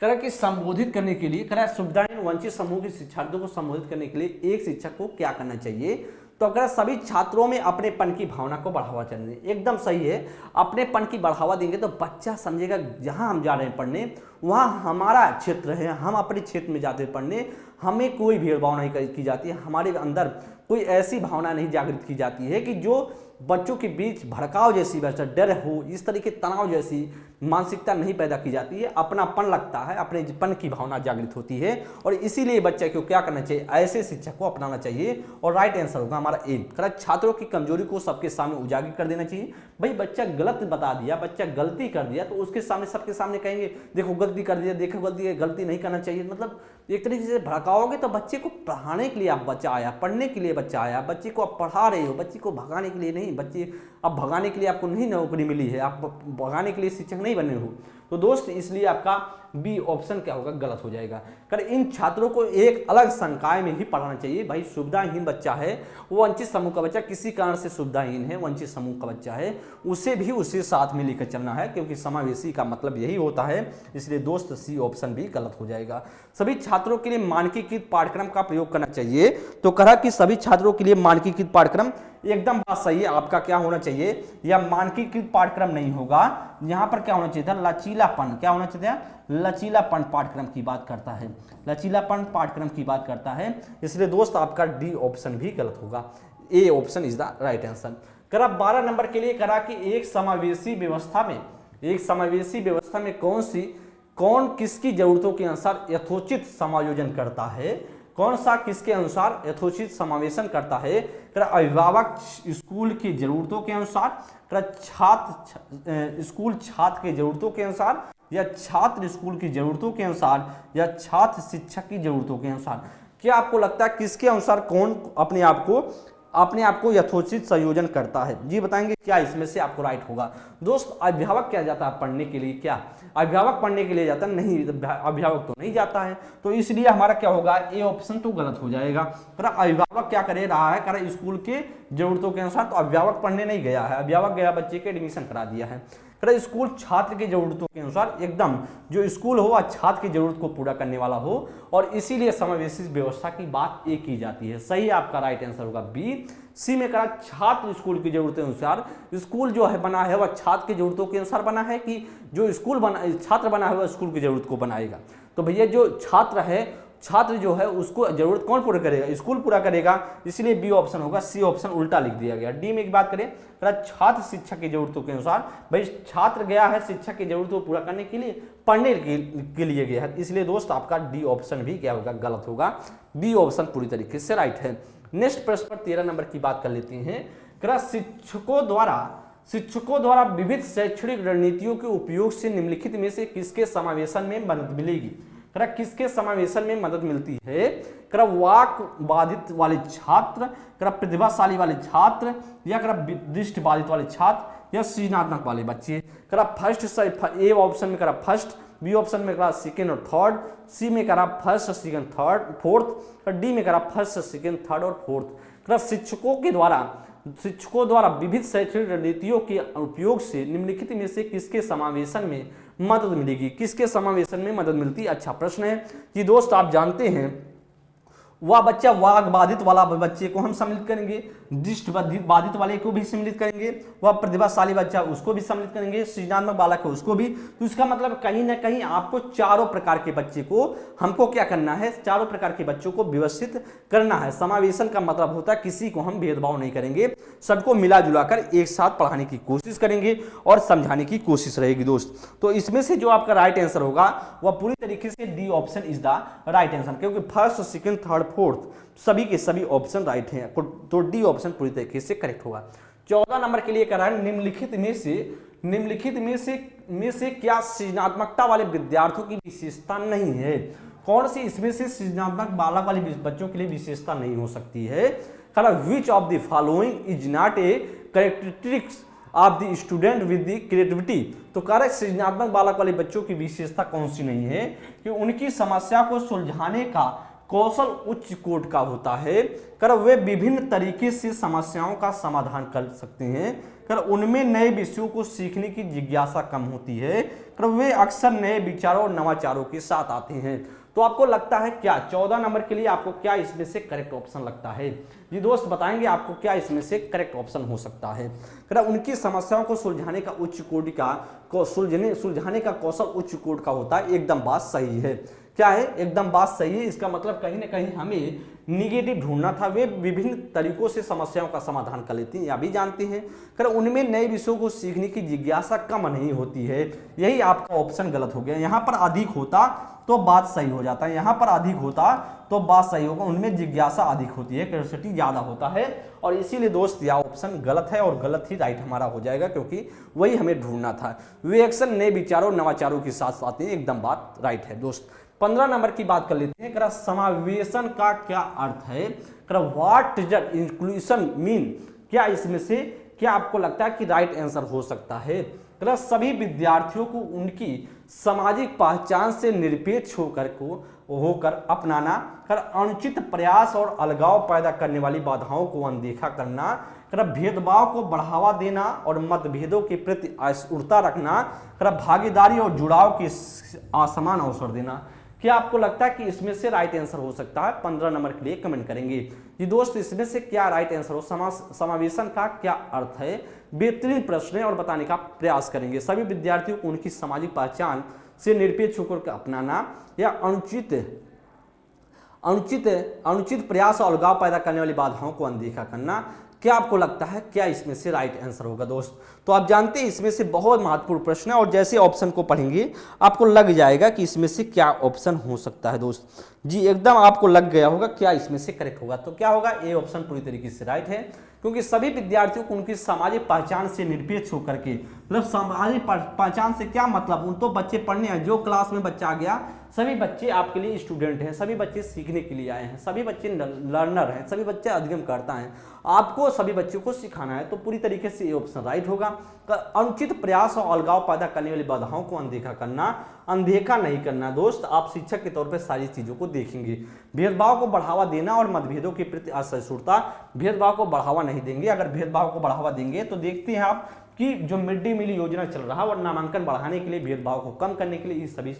कह कि संबोधित करने के लिए कह सुविधाहीन वंचित समूह के शिक्षार्थियों को संबोधित करने के लिए एक शिक्षक को क्या करना चाहिए। तो अगर सभी छात्रों में अपनेपन की भावना को बढ़ावा चाहिए, एकदम सही है। अपनेपन की बढ़ावा देंगे तो बच्चा समझेगा जहां हम जा रहे हैं पढ़ने वहां हमारा क्षेत्र है, हम अपने क्षेत्र में जाते हैं पढ़ने, हमें कोई भेदभाव नहीं की जाती है, हमारे अंदर कोई ऐसी भावना नहीं जागृत की जाती है कि जो बच्चों के बीच भड़काव जैसी डर हो, इस तरीके तनाव जैसी मानसिकता नहीं पैदा की जाती है। अपनापन लगता है, अपनेपन की भावना जागृत होती है और इसीलिए बच्चे को क्या करना चाहिए, ऐसे शिक्षक को अपनाना चाहिए। और राइट आंसर होगा हमारा ए। छात्रों की कमजोरी को सबके सामने उजागर कर देना चाहिए। भाई बच्चा गलत बता दिया, बच्चा गलती कर दिया तो उसके सामने सबके सामने कहेंगे देखो गलती कर दिया, देखो गलती नहीं करना चाहिए। मतलब एक तरीके से भड़काओगे तो बच्चे को पढ़ाने के लिए आप बच्चा आया, पढ़ने के लिए बच्चा आया, बच्चे को आप पढ़ा रहे हो, बच्चे को भगाने के लिए नहीं। बच्चे अब भगाने के लिए आपको नहीं नौकरी मिली है, आप भगाने के लिए शिक्षक नहीं बने हो। तो दोस्त इसलिए आपका बी ऑप्शन क्या होगा, गलत हो जाएगा। कर इन छात्रों को एक अलग संकाय में ही पढ़ाना चाहिए। भाई सुविधाहीन बच्चा है, वो वंचित समूह का बच्चा किसी कारण से सुविधाहीन है, वंचित समूह का बच्चा है, उसे भी उसे साथ में लेकर चलना है क्योंकि समावेशी का मतलब यही होता है। इसलिए दोस्त सी ऑप्शन भी गलत हो जाएगा। सभी छात्रों के लिए मानकीकृत पाठ्यक्रम का प्रयोग करना चाहिए। तो कहा कि सभी छात्रों के लिए मानकीकृत पाठ्यक्रम, एकदम बात सही है। आपका क्या होना चाहिए, या मानकीकृत पाठ्यक्रम नहीं होगा, यहाँ पर क्या होना चाहिए था, लचीलापन। क्या होना चाहिए, लचीलापन पाठ्यक्रम की बात करता है, लचीलापन पाठ्यक्रम की बात करता है। इसलिए दोस्त आपका डी ऑप्शन भी गलत होगा। A option is the right answer. करा 12 नंबर के लिए करा कि एक समावेशी व्यवस्था में कौन किसकी जरूरतों के अनुसार यथोचित समायोजन करता है, कौन सा किसके अनुसार यथोचित समावेशन करता है। अभिभावक स्कूल की जरूरतों के अनुसार, स्कूल छात्र की जरूरतों के अनुसार, या छात्र स्कूल की जरूरतों के अनुसार, या छात्र शिक्षक की जरूरतों के अनुसार। क्या आपको लगता है किसके अनुसार कौन अपने आप को यथोचित संयोजन करता है। जी बताएंगे क्या इसमें से आपको राइट होगा। दोस्त अभिभावक क्या जाता है पढ़ने के लिए, क्या अभिभावक पढ़ने के लिए जाता नहीं, अभिभावक तो नहीं जाता है। तो इसलिए हमारा क्या होगा, ए ऑप्शन तो गलत हो जाएगा। अभिभावक क्या करे रहा है, स्कूल के जरूरतों के अनुसार, तो अभिभावक पढ़ने नहीं गया है, अभिभावक गया बच्चे के एडमिशन करा दिया है। स्कूल छात्र की जरूरतों के अनुसार, एकदम जो स्कूल हो वह छात्र की जरूरत को पूरा करने वाला हो, और इसीलिए समावेशी व्यवस्था की बात एक की जाती है। सही आपका राइट आंसर होगा बी। सी में कहा छात्र स्कूल की जरूरतों के अनुसार, स्कूल जो है बना है वह छात्र की जरूरतों के अनुसार बना है कि जो छात्र बना है वह स्कूल की जरूरत को बनाएगा। तो भैया जो छात्र जो है उसको जरूरत कौन पूरा करेगा, स्कूल पूरा करेगा, इसलिए बी ऑप्शन होगा। सी ऑप्शन उल्टा लिख दिया गया। डी में एक बात करें, छात्र शिक्षक की जरूरतों के अनुसार, भाई छात्र गया है शिक्षक की जरूरतों को पूरा करने के लिए, पढ़ने के लिए गया है, इसलिए दोस्त आपका डी ऑप्शन भी क्या होगा, गलत होगा। बी ऑप्शन पूरी तरीके से राइट है। नेक्स्ट प्रश्न पर 13 नंबर की बात कर लेते हैं। शिक्षकों द्वारा विविध शैक्षणिक रणनीतियों के उपयोग से निम्नलिखित में से किसके समावेशन में मदद मिलेगी। किसके समावेशन में मदद मिलती है। वाक बाधित वाले छात्र, प्रतिभाशाली वाले छात्र, या दृष्टि बाधित वाले छात्र, या सृजनात्मक वाले बच्चे। फर्स्ट ए ऑप्शन में फर्स्ट, बी ऑप्शन में सेकेंड और थर्ड, सी में first second third fourth, D में फर्स्ट सेकेंड थर्ड और फोर्थ। शिक्षकों द्वारा विविध शैक्षणिक रणनीतियों के उपयोग से निम्नलिखित में से किसके समावेशन में मदद मिलेगी, किसके समावेशन में मदद मिलती। अच्छा प्रश्न है कि दोस्त आप जानते हैं वह बच्चा वाग बाधित वाला बच्चे को हम सम्मिलित करेंगे, दृष्टि बाधित वाले को भी सम्मिलित करेंगे, वह प्रतिभाशाली बच्चा उसको भी सम्मिलित करेंगे, सृजनात्मक बालक है उसको भी। तो इसका मतलब कहीं ना कहीं आपको चारों प्रकार के बच्चे को हमको क्या करना है, चारों प्रकार के बच्चों को व्यवस्थित करना है। समावेशन का मतलब होता है किसी को हम भेदभाव नहीं करेंगे, सबको मिला जुलाकर एक साथ पढ़ाने की कोशिश करेंगे और समझाने की कोशिश रहेगी दोस्त। तो इसमें से जो आपका राइट आंसर होगा वह पूरी तरीके से D option is the right answer, क्योंकि फर्स्ट, सेकंड, थर्ड, फोर्थ सभी के सभी ऑप्शन राइट हैं, तो डी ऑप्शन पूरी तरीके से करेक्ट होगा। 14 नंबर के लिए कह रहा है निम्नलिखित में से क्या सृजनात्मकता वाले विद्यार्थियों की विशेषता नहीं है? कौन सी इसमें से सृजनात्मक बालक वाले बच्चों के लिए विशेषता नहीं हो सकती है? Which of the following is not a characteristics of the student with the creativity. तो करेक्ट सृजनात्मक बालक वाले बच्चों की विशेषता कौन सी नहीं है? कि उनकी समस्या को सुलझाने का कौशल उच्च कोटि का होता है। वे विभिन्न तरीके से समस्याओं का समाधान कर सकते हैं। उनमें नए विषयों को सीखने की जिज्ञासा कम होती है। वे अक्सर नए विचारों और नवाचारों के साथ आते हैं। तो आपको लगता है क्या 14 नंबर के लिए आपको क्या इसमें से करेक्ट ऑप्शन लगता है? जी दोस्त बताएंगे आपको क्या इसमें से करेक्ट ऑप्शन हो सकता है। उनकी समस्याओं को सुलझाने का उच्च कोटि का सुलझाने का कौशल उच्च कोटि का होता है। एकदम बात सही है। क्या है? एकदम बात सही है। इसका मतलब कहीं ना कहीं हमें निगेटिव ढूंढना था। वे विभिन्न तरीकों से समस्याओं का समाधान कर लेती हैं या भी जानते हैं। उनमें नए विषयों को सीखने की जिज्ञासा कम नहीं होती है। यही आपका ऑप्शन गलत हो गया। यहाँ पर अधिक होता तो बात सही हो जाता है, यहाँ पर अधिक होता तो बात सही होगा। उनमें जिज्ञासा अधिक होती है, क्यूरियोसिटी ज्यादा होता है, और इसीलिए दोस्त यह ऑप्शन गलत है और गलत ही राइट हमारा हो जाएगा, क्योंकि वही हमें ढूंढना था। वे अक्सर नए विचारों नवाचारों के साथ आते हैं। एकदम बात राइट है दोस्त। 15 नंबर की बात कर लेते हैं। समावेशन का क्या अर्थ है? What does inclusion mean? क्या इसमें से क्या आपको लगता है कि राइट आंसर हो सकता है? सभी विद्यार्थियों को उनकी सामाजिक पहचान से निरपेक्ष होकर अपनाना, अनुचित प्रयास और अलगाव पैदा करने वाली बाधाओं को अनदेखा करना, भेदभाव को बढ़ावा देना और मतभेदों के प्रति असहिष्णुता रखना, भागीदारी और जुड़ाव के असमान अवसर देना। क्या आपको लगता है कि इसमें से राइट आंसर हो सकता है? 15 नंबर के लिए कमेंट करेंगे। जी दोस्त इसमें से क्या राइट आंसर हो? समावेशन का क्या अर्थ है? बेहतरीन प्रश्न है और बताने का प्रयास करेंगे। सभी विद्यार्थियों को उनकी सामाजिक पहचान से निरपेक्ष होकर अपनाना या अनुचित प्रयास और अलगाव पैदा करने वाली बाधाओं को अनदेखा करना। क्या आपको लगता है क्या इसमें से राइट आंसर होगा दोस्त? तो आप जानते हैं इसमें से बहुत महत्वपूर्ण प्रश्न है और जैसे ऑप्शन को पढ़ेंगे आपको लग जाएगा कि इसमें से क्या ऑप्शन हो सकता है दोस्त। जी एकदम आपको लग गया होगा क्या इसमें से करेक्ट होगा। तो क्या होगा? ए ऑप्शन पूरी तरीके से राइट है, क्योंकि सभी विद्यार्थियों को उनकी सामाजिक पहचान से निरपेक्ष होकर के, मतलब सामाजिक पहचान से क्या मतलब, उन तो बच्चे पढ़ने हैं, जो क्लास में बच्चा आ गया सभी बच्चे आपके लिए स्टूडेंट हैं, सभी बच्चे सीखने के लिए आए हैं, सभी बच्चे लर्नर हैं, सभी बच्चे अधिगमकर्ता हैं। आपको सभी बच्चों को सिखाना है, तो पूरी तरीके से ये ऑप्शन राइट होगा। अनुचित प्रयास और अलगाव पैदा करने वाली बाधाओं को अनदेखा नहीं करना दोस्त। आप शिक्षक के तौर पर सारी चीजों को देखेंगे। भेदभाव को बढ़ावा देना और मतभेदों के प्रति असहिष्णुता। भेदभाव को बढ़ावा नहीं देंगे। अगर भेदभाव को बढ़ावा देंगे तो देखते हैं आप कि जो मिड डे मील योजना चल रहा है और नामांकन बढ़ाने के लिए, भेदभाव को कम करने के लिए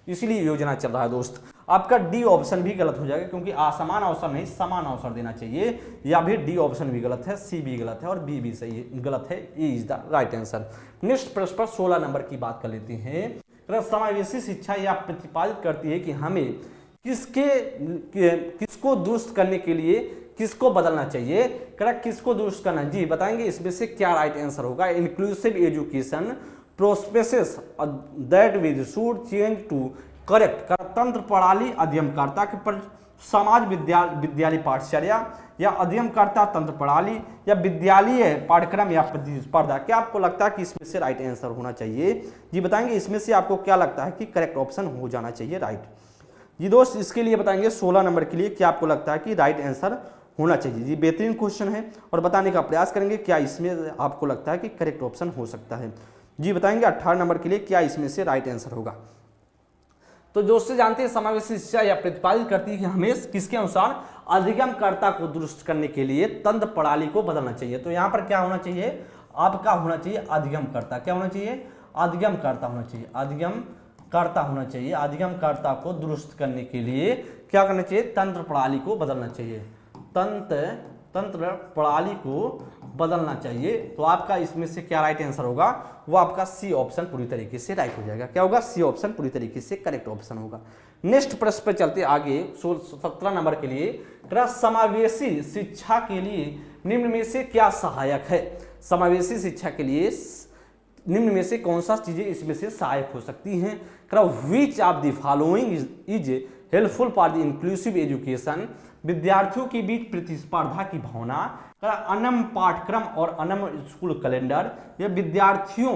इसीलिए योजना चल रहा है दोस्त। आपका डी ऑप्शन भी गलत हो जाएगा, क्योंकि असमान अवसर नहीं समान अवसर देना चाहिए, या फिर डी ऑप्शन भी गलत है, सी भी गलत है और बी भी सही गलत है। A is the right answer. Next प्रश्न पर 16 नंबर की बात कर लेते हैं। समावेशी शिक्षा यह प्रतिपादित करती है कि हमें किसको दुरुस्त करने के लिए किसको बदलना चाहिए? करेक्ट, किसको दुरुस्त करना? जी बताएंगे इसमें से क्या राइट आंसर होगा। Inclusive education process that we should change to correct. तंत्र प्रणाली अध्ययनकर्ता के पर समाज विद्यालय पाठचर्या या अध्ययनकर्ता तंत्र प्रणाली या विद्यालय पाठ्यक्रम या प्रतिस्पर्धा। क्या आपको लगता है कि इसमें से राइट आंसर होना चाहिए? जी बताएंगे इसमें से आपको क्या लगता है कि करेक्ट ऑप्शन हो जाना चाहिए राइट। जी दोस्त इसके लिए बताएंगे 16 नंबर के लिए क्या आपको लगता है कि राइट आंसर होना चाहिए। जी बेहतरीन क्वेश्चन है और बताने का प्रयास करेंगे क्या इसमें आपको लगता है कि करेक्ट ऑप्शन हो सकता है। जी बताएंगे 18 नंबर के लिए क्या इसमें से राइट आंसर होगा। तो दोस्तों जानते हैं समावेशी शिक्षा यह प्रतिपादित करती है कि हमें किसके अनुसार अधिगमकर्ता को दुरुस्त करने के लिए तंत्र प्रणाली को बदलना चाहिए। तो यहाँ पर क्या होना चाहिए? आपका होना चाहिए अधिगमकर्ता। क्या होना चाहिए? अधिगमकर्ता होना चाहिए। अधिगमकर्ता होना चाहिए। अधिगमकर्ता को दुरुस्त करने के लिए क्या करना चाहिए, तंत्र प्रणाली को बदलना चाहिए, तंत्र प्रणाली को बदलना चाहिए। तो आपका इसमें से क्या राइट आंसर होगा, वो आपका सी ऑप्शन पूरी तरीके से राइट हो जाएगा। क्या होगा, सी ऑप्शन पूरी तरीके से करेक्ट ऑप्शन होगा। नेक्स्ट प्रश्न पे चलते आगे 17 नंबर के लिए, समावेशी शिक्षा के लिए निम्न में से क्या सहायक है। समावेशी शिक्षा के लिए निम्न में से कौन सा चीजें इसमें से सहायक हो सकती हैं। Which of the following is helpful for the inclusive education. विद्यार्थियों के बीच प्रतिस्पर्धा की भावना, अनम पाठ्यक्रम और अनम स्कूल कैलेंडर, या विद्यार्थियों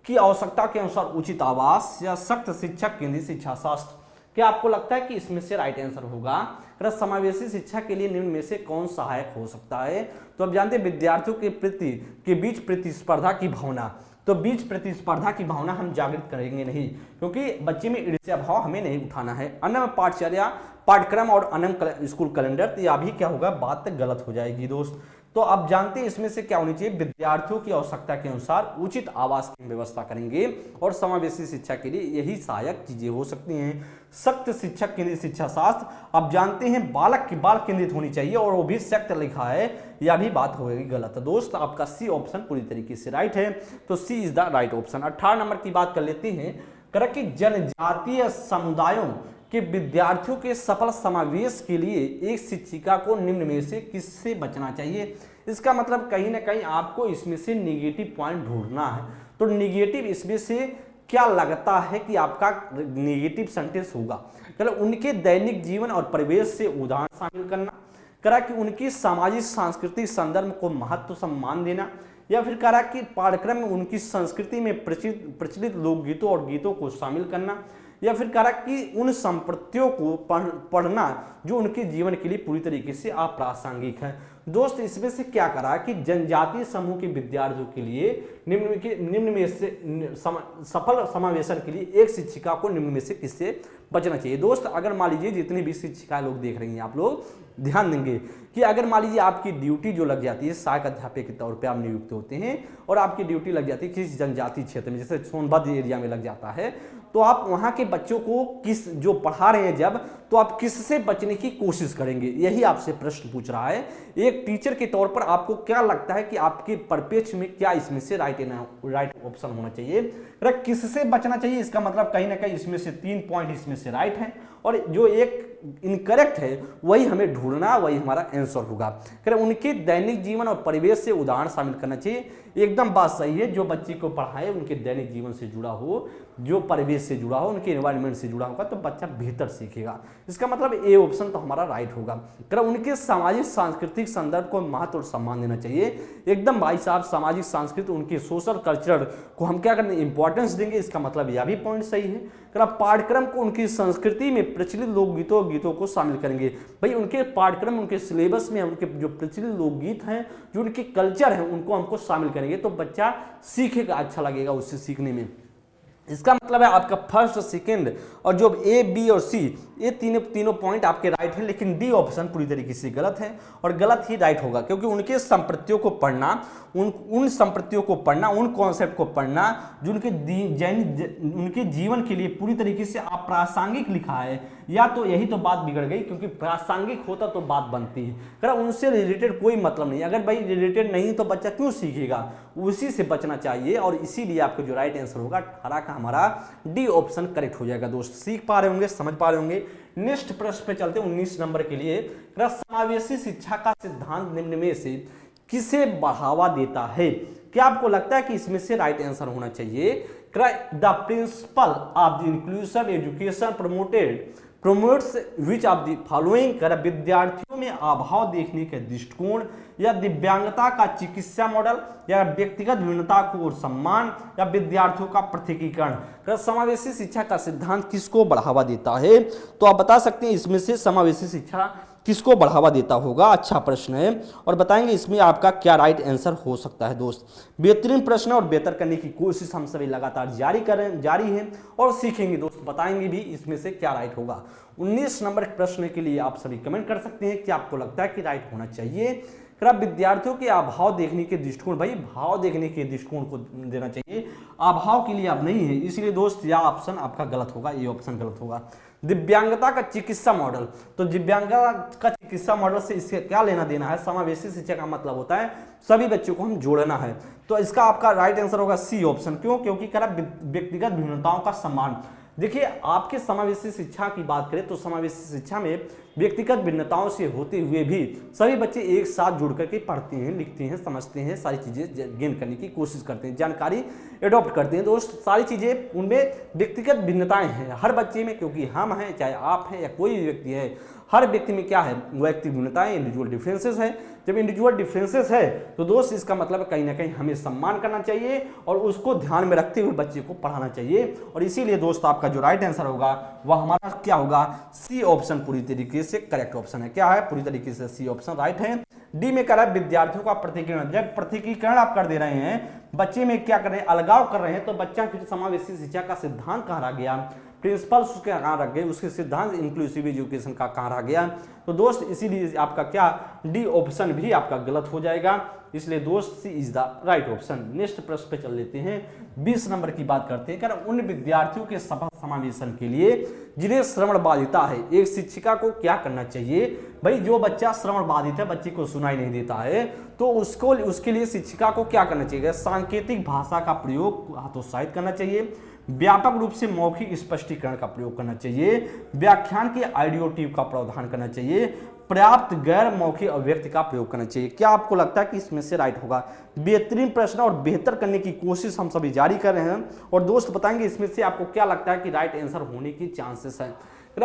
की आवश्यकता के अनुसार उचित आवास, या सख्त शिक्षक केंद्रित शिक्षा शास्त्र। क्या आपको लगता है कि इसमें से राइट आंसर होगा, समावेशी शिक्षा के लिए निम्न में से कौन सहायक हो सकता है। तो अब जानते हैं विद्यार्थियों के बीच प्रतिस्पर्धा की भावना, तो बीच प्रतिस्पर्धा की भावना हम जागृत करेंगे नहीं, क्योंकि बच्चे में ईर्ष्या भाव हमें नहीं उठाना है। अनम पाठ्यक्रम और अनम स्कूल कैलेंडर, तो यह भी क्या होगा, बात गलत हो जाएगी दोस्त। तो आप जानते हैं इसमें से क्या होनी चाहिए, विद्यार्थियों की आवश्यकता के अनुसार उचित आवास की व्यवस्था करेंगे, और समावेशी शिक्षा के लिए यही सहायक चीजें हो सकती हैं। सख्त शिक्षक केंद्रित शिक्षा शास्त्र, आप जानते हैं बालक की बाल केंद्रित होनी चाहिए, और वो भी सख्त लिखा है, यह भी बात होगी गलत। दोस्त आपका सी ऑप्शन पूरी तरीके से राइट है, तो C is the right option. 18 नंबर की बात कर लेते हैं, कि जनजातीय समुदायों कि विद्यार्थियों के सफल समावेश के लिए एक शिक्षिका को निम्न में से किससे बचना चाहिए। इसका मतलब कहीं ना कहीं आपको इसमें से निगेटिव पॉइंट ढूंढना है। तो निगेटिव इसमें से क्या लगता है कि आपका निगेटिव सेंटेंस होगा, उनके दैनिक जीवन और परिवेश से उदाहरण शामिल करना, कि उनकी सामाजिक सांस्कृतिक संदर्भ को महत्व सम्मान देना, या फिर करा कि पाठ्यक्रम में उनकी संस्कृति में प्रचलित लोकगीतों और गीतों को शामिल करना, या फिर करा कि उन संप्रतियों को पढ़ना जो उनके जीवन के लिए पूरी तरीके से अप्रासंगिक है। दोस्त इसमें से क्या करा कि जनजातीय समूह के विद्यार्थियों के लिए निम्न में से सफल समावेशन के लिए एक शिक्षिका को निम्न में से किससे बचना चाहिए। दोस्त अगर मान लीजिए जितनी भी शिक्षिकाएं लोग देख रही हैं, आप लोग ध्यान देंगे कि अगर मान लीजिए आपकी ड्यूटी जो लग जाती है, सहायक अध्यापक के तौर पे आप नियुक्त होते हैं, और आपकी ड्यूटी लग जाती है किसी जनजातीय क्षेत्र में, जैसे सोनभद्र एरिया में लग जाता है, तो आप वहां के बच्चों को जो पढ़ा रहे हैं जब, तो आप किससे बचने की कोशिश करेंगे, यही आपसे प्रश्न पूछ रहा है। एक टीचर के तौर पर आपको क्या लगता है कि आपके परिप्रेक्ष्य में क्या इसमें से राइट ऑप्शन होना चाहिए। किससे बचना चाहिए, इसका मतलब कहीं ना कहीं इसमें से 3 पॉइंट इसमें से राइट है, और जो एक इनकरेक्ट है वही हमें ढूंढना, वही हमारा आंसर होगा। उनके दैनिक जीवन और परिवेश से उदाहरण शामिल करना चाहिए। एकदम बात सही है, जो बच्चे को पढ़ाए उनके दैनिक जीवन से जुड़ा हो, जो परिवेश से जुड़ा हो, उनके एनवायरनमेंट से जुड़ा होगा, तो बच्चा बेहतर सीखेगा। इसका मतलब ए ऑप्शन तो हमारा राइट होगा। उनके सामाजिक सांस्कृतिक संदर्भ को महत्व और सम्मान देना चाहिए। एकदम भाई साहब, सामाजिक सांस्कृतिक उनके सोशल कल्चर को हम क्या करने इंपॉर्टेंस देंगे, इसका मतलब यह भी पॉइंट सही है। पाठ्यक्रम को उनकी संस्कृति में प्रचलित लोकगीतों को शामिल करेंगे। भाई उनके पाठ्यक्रम, उनके सिलेबस में उनके जो प्रचलित लोकगीत हैं, जो उनके कल्चर हैं, उनको हमको शामिल करेंगे, तो बच्चा सीखेगा, अच्छा लगेगा उससे सीखने में। इसका मतलब है आपका फर्स्ट, सेकंड और जो ए, बी और सी, ये तीनों पॉइंट आपके राइट है, लेकिन डी ऑप्शन पूरी तरीके से गलत है, और गलत ही राइट होगा, क्योंकि उनके संप्रतियों को पढ़ना, उन संप्रतियों को पढ़ना, उन कॉन्सेप्ट को पढ़ना जो उनके जीवन के लिए पूरी तरीके से अप्रासंगिक लिखा है, या तो यही तो बात बिगड़ गई, क्योंकि प्रासंगिक होता तो बात बनती है। उनसे रिलेटेड कोई मतलब नहीं, अगर भाई रिलेटेड नहीं तो बच्चा क्यों सीखेगा, उसी से बचना चाहिए, और इसीलिए आपका जो राइट आंसर होगा 18 का हमारा डी ऑप्शन करेक्ट हो जाएगा। दोस्त सीख पा रहे होंगे, समझ पा रहे होंगे। नेक्स्ट प्रश्न पे चलते हैं 19 नंबर के लिए। समावेशी शिक्षा का सिद्धांत निम्न में से किसे बढ़ावा देता है। क्या आपको लगता है कि इसमें से राइट आंसर होना चाहिए, the principle of the inclusive education promotes which of the following, विद्यार्थियों में अभाव देखने के दृष्टिकोण, या दिव्यांगता का चिकित्सा मॉडल, या व्यक्तिगत भिन्नता को और सम्मान, या विद्यार्थियों का पृथकीकरण। समावेशी शिक्षा का सिद्धांत किसको बढ़ावा देता है, तो आप बता सकते हैं इसमें से समावेशी शिक्षा किसको बढ़ावा देता होगा। अच्छा प्रश्न है, और बताएंगे इसमें आपका क्या राइट आंसर हो सकता है। दोस्त बेहतरीन प्रश्न और बेहतर करने की कोशिश हम सभी लगातार जारी है, और सीखेंगे दोस्त, बताएंगे भी इसमें से क्या राइट होगा। 19 नंबर प्रश्न के लिए आप सभी कमेंट कर सकते हैं कि आपको लगता है कि राइट होना चाहिए। विद्यार्थियों के अभाव देखने के दृष्टिकोण, भाई भाव देखने के दृष्टिकोण को देना चाहिए, अभाव के लिए अब नहीं है, इसलिए दोस्त यह ऑप्शन आपका गलत होगा, ये ऑप्शन गलत होगा। दिव्यांगता का चिकित्सा मॉडल। तो दिव्यांगता का चिकित्सा मॉडल से इससे क्या लेना देना है, समावेशी शिक्षा का मतलब होता है सभी बच्चों को हम जोड़ना है। तो इसका आपका राइट आंसर होगा सी ऑप्शन। क्यों? क्योंकि कह रहा व्यक्तिगत भिन्नताओं का सम्मान। देखिए आपके समावेशी शिक्षा की बात करें तो समावेशी शिक्षा में व्यक्तिगत भिन्नताओं से होते हुए भी सभी बच्चे एक साथ जुड़ करके पढ़ते हैं, लिखते हैं, समझते हैं, सारी चीजें गेन करने की कोशिश करते हैं, जानकारी एडॉप्ट करते हैं। दोस्त सारी चीजें उनमें व्यक्तिगत भिन्नताएं हैं हर बच्चे में, क्योंकि हम हैं चाहे आप हैं या कोई भी व्यक्ति है, हर व्यक्ति में क्या है, व्यक्ति भिन्नताएं, इंडिविजुअल डिफरेंसेस है। जब इंडिविजुअल डिफरेंसेस है तो दोस्त इसका मतलब कहीं ना कहीं हमें सम्मान करना चाहिए और उसको ध्यान में रखते हुए बच्चे को पढ़ाना चाहिए। और इसीलिए दोस्त आपका जो राइट आंसर होगा वह हमारा क्या होगा, सी ऑप्शन पूरी तरीके से करेक्ट ऑप्शन है। क्या है? पूरी तरीके से सी ऑप्शन राइट है। डी में कह विद्यार्थियों का पृथकीकरण। जब पृथकीकरण आप कर दे रहे हैं, बच्चे में क्या कर रहे हैं, अलगाव कर रहे हैं, तो बच्चा फिर समावेशी शिक्षा का सिद्धांत कहाँ रह गया, प्रिंसिपल्स उसके कहाँ रह गए, उसके सिद्धांत इंक्लूसिव एजुकेशन का कहाँ रह गया। तो दोस्त इसीलिए आपका क्या डी ऑप्शन भी आपका गलत हो जाएगा। इसलिए दोस्त C is the right option. Next प्रश्न पे चल लेते हैं। 20 नंबर की बात करते हैं। कारण उन विद्यार्थियों के सफल समावेशन के लिए जिन्हें श्रवण बाधिता है, एक शिक्षिका को क्या करना चाहिए। भाई जो बच्चा श्रवण बाधित है, बच्चे को सुनाई नहीं देता है, तो उसके लिए शिक्षिका को क्या करना चाहिए, सांकेतिक भाषा का प्रयोग हतोत्साहित करना चाहिए, व्यापक रूप से मौखिक स्पष्टीकरण का प्रयोग करना चाहिए, व्याख्यान के ऑडियो टिप का प्रावधान करना चाहिए, पर्याप्त गैर मौखिक अभिव्यक्ति का प्रयोग करना चाहिए। क्या आपको लगता है कि इसमें से राइट होगा? बेहतरीन प्रश्न और बेहतर करने की कोशिश हम सभी जारी कर रहे हैं और दोस्त बताएंगे इसमें से आपको क्या लगता है कि राइट आंसर होने की चांसेस है।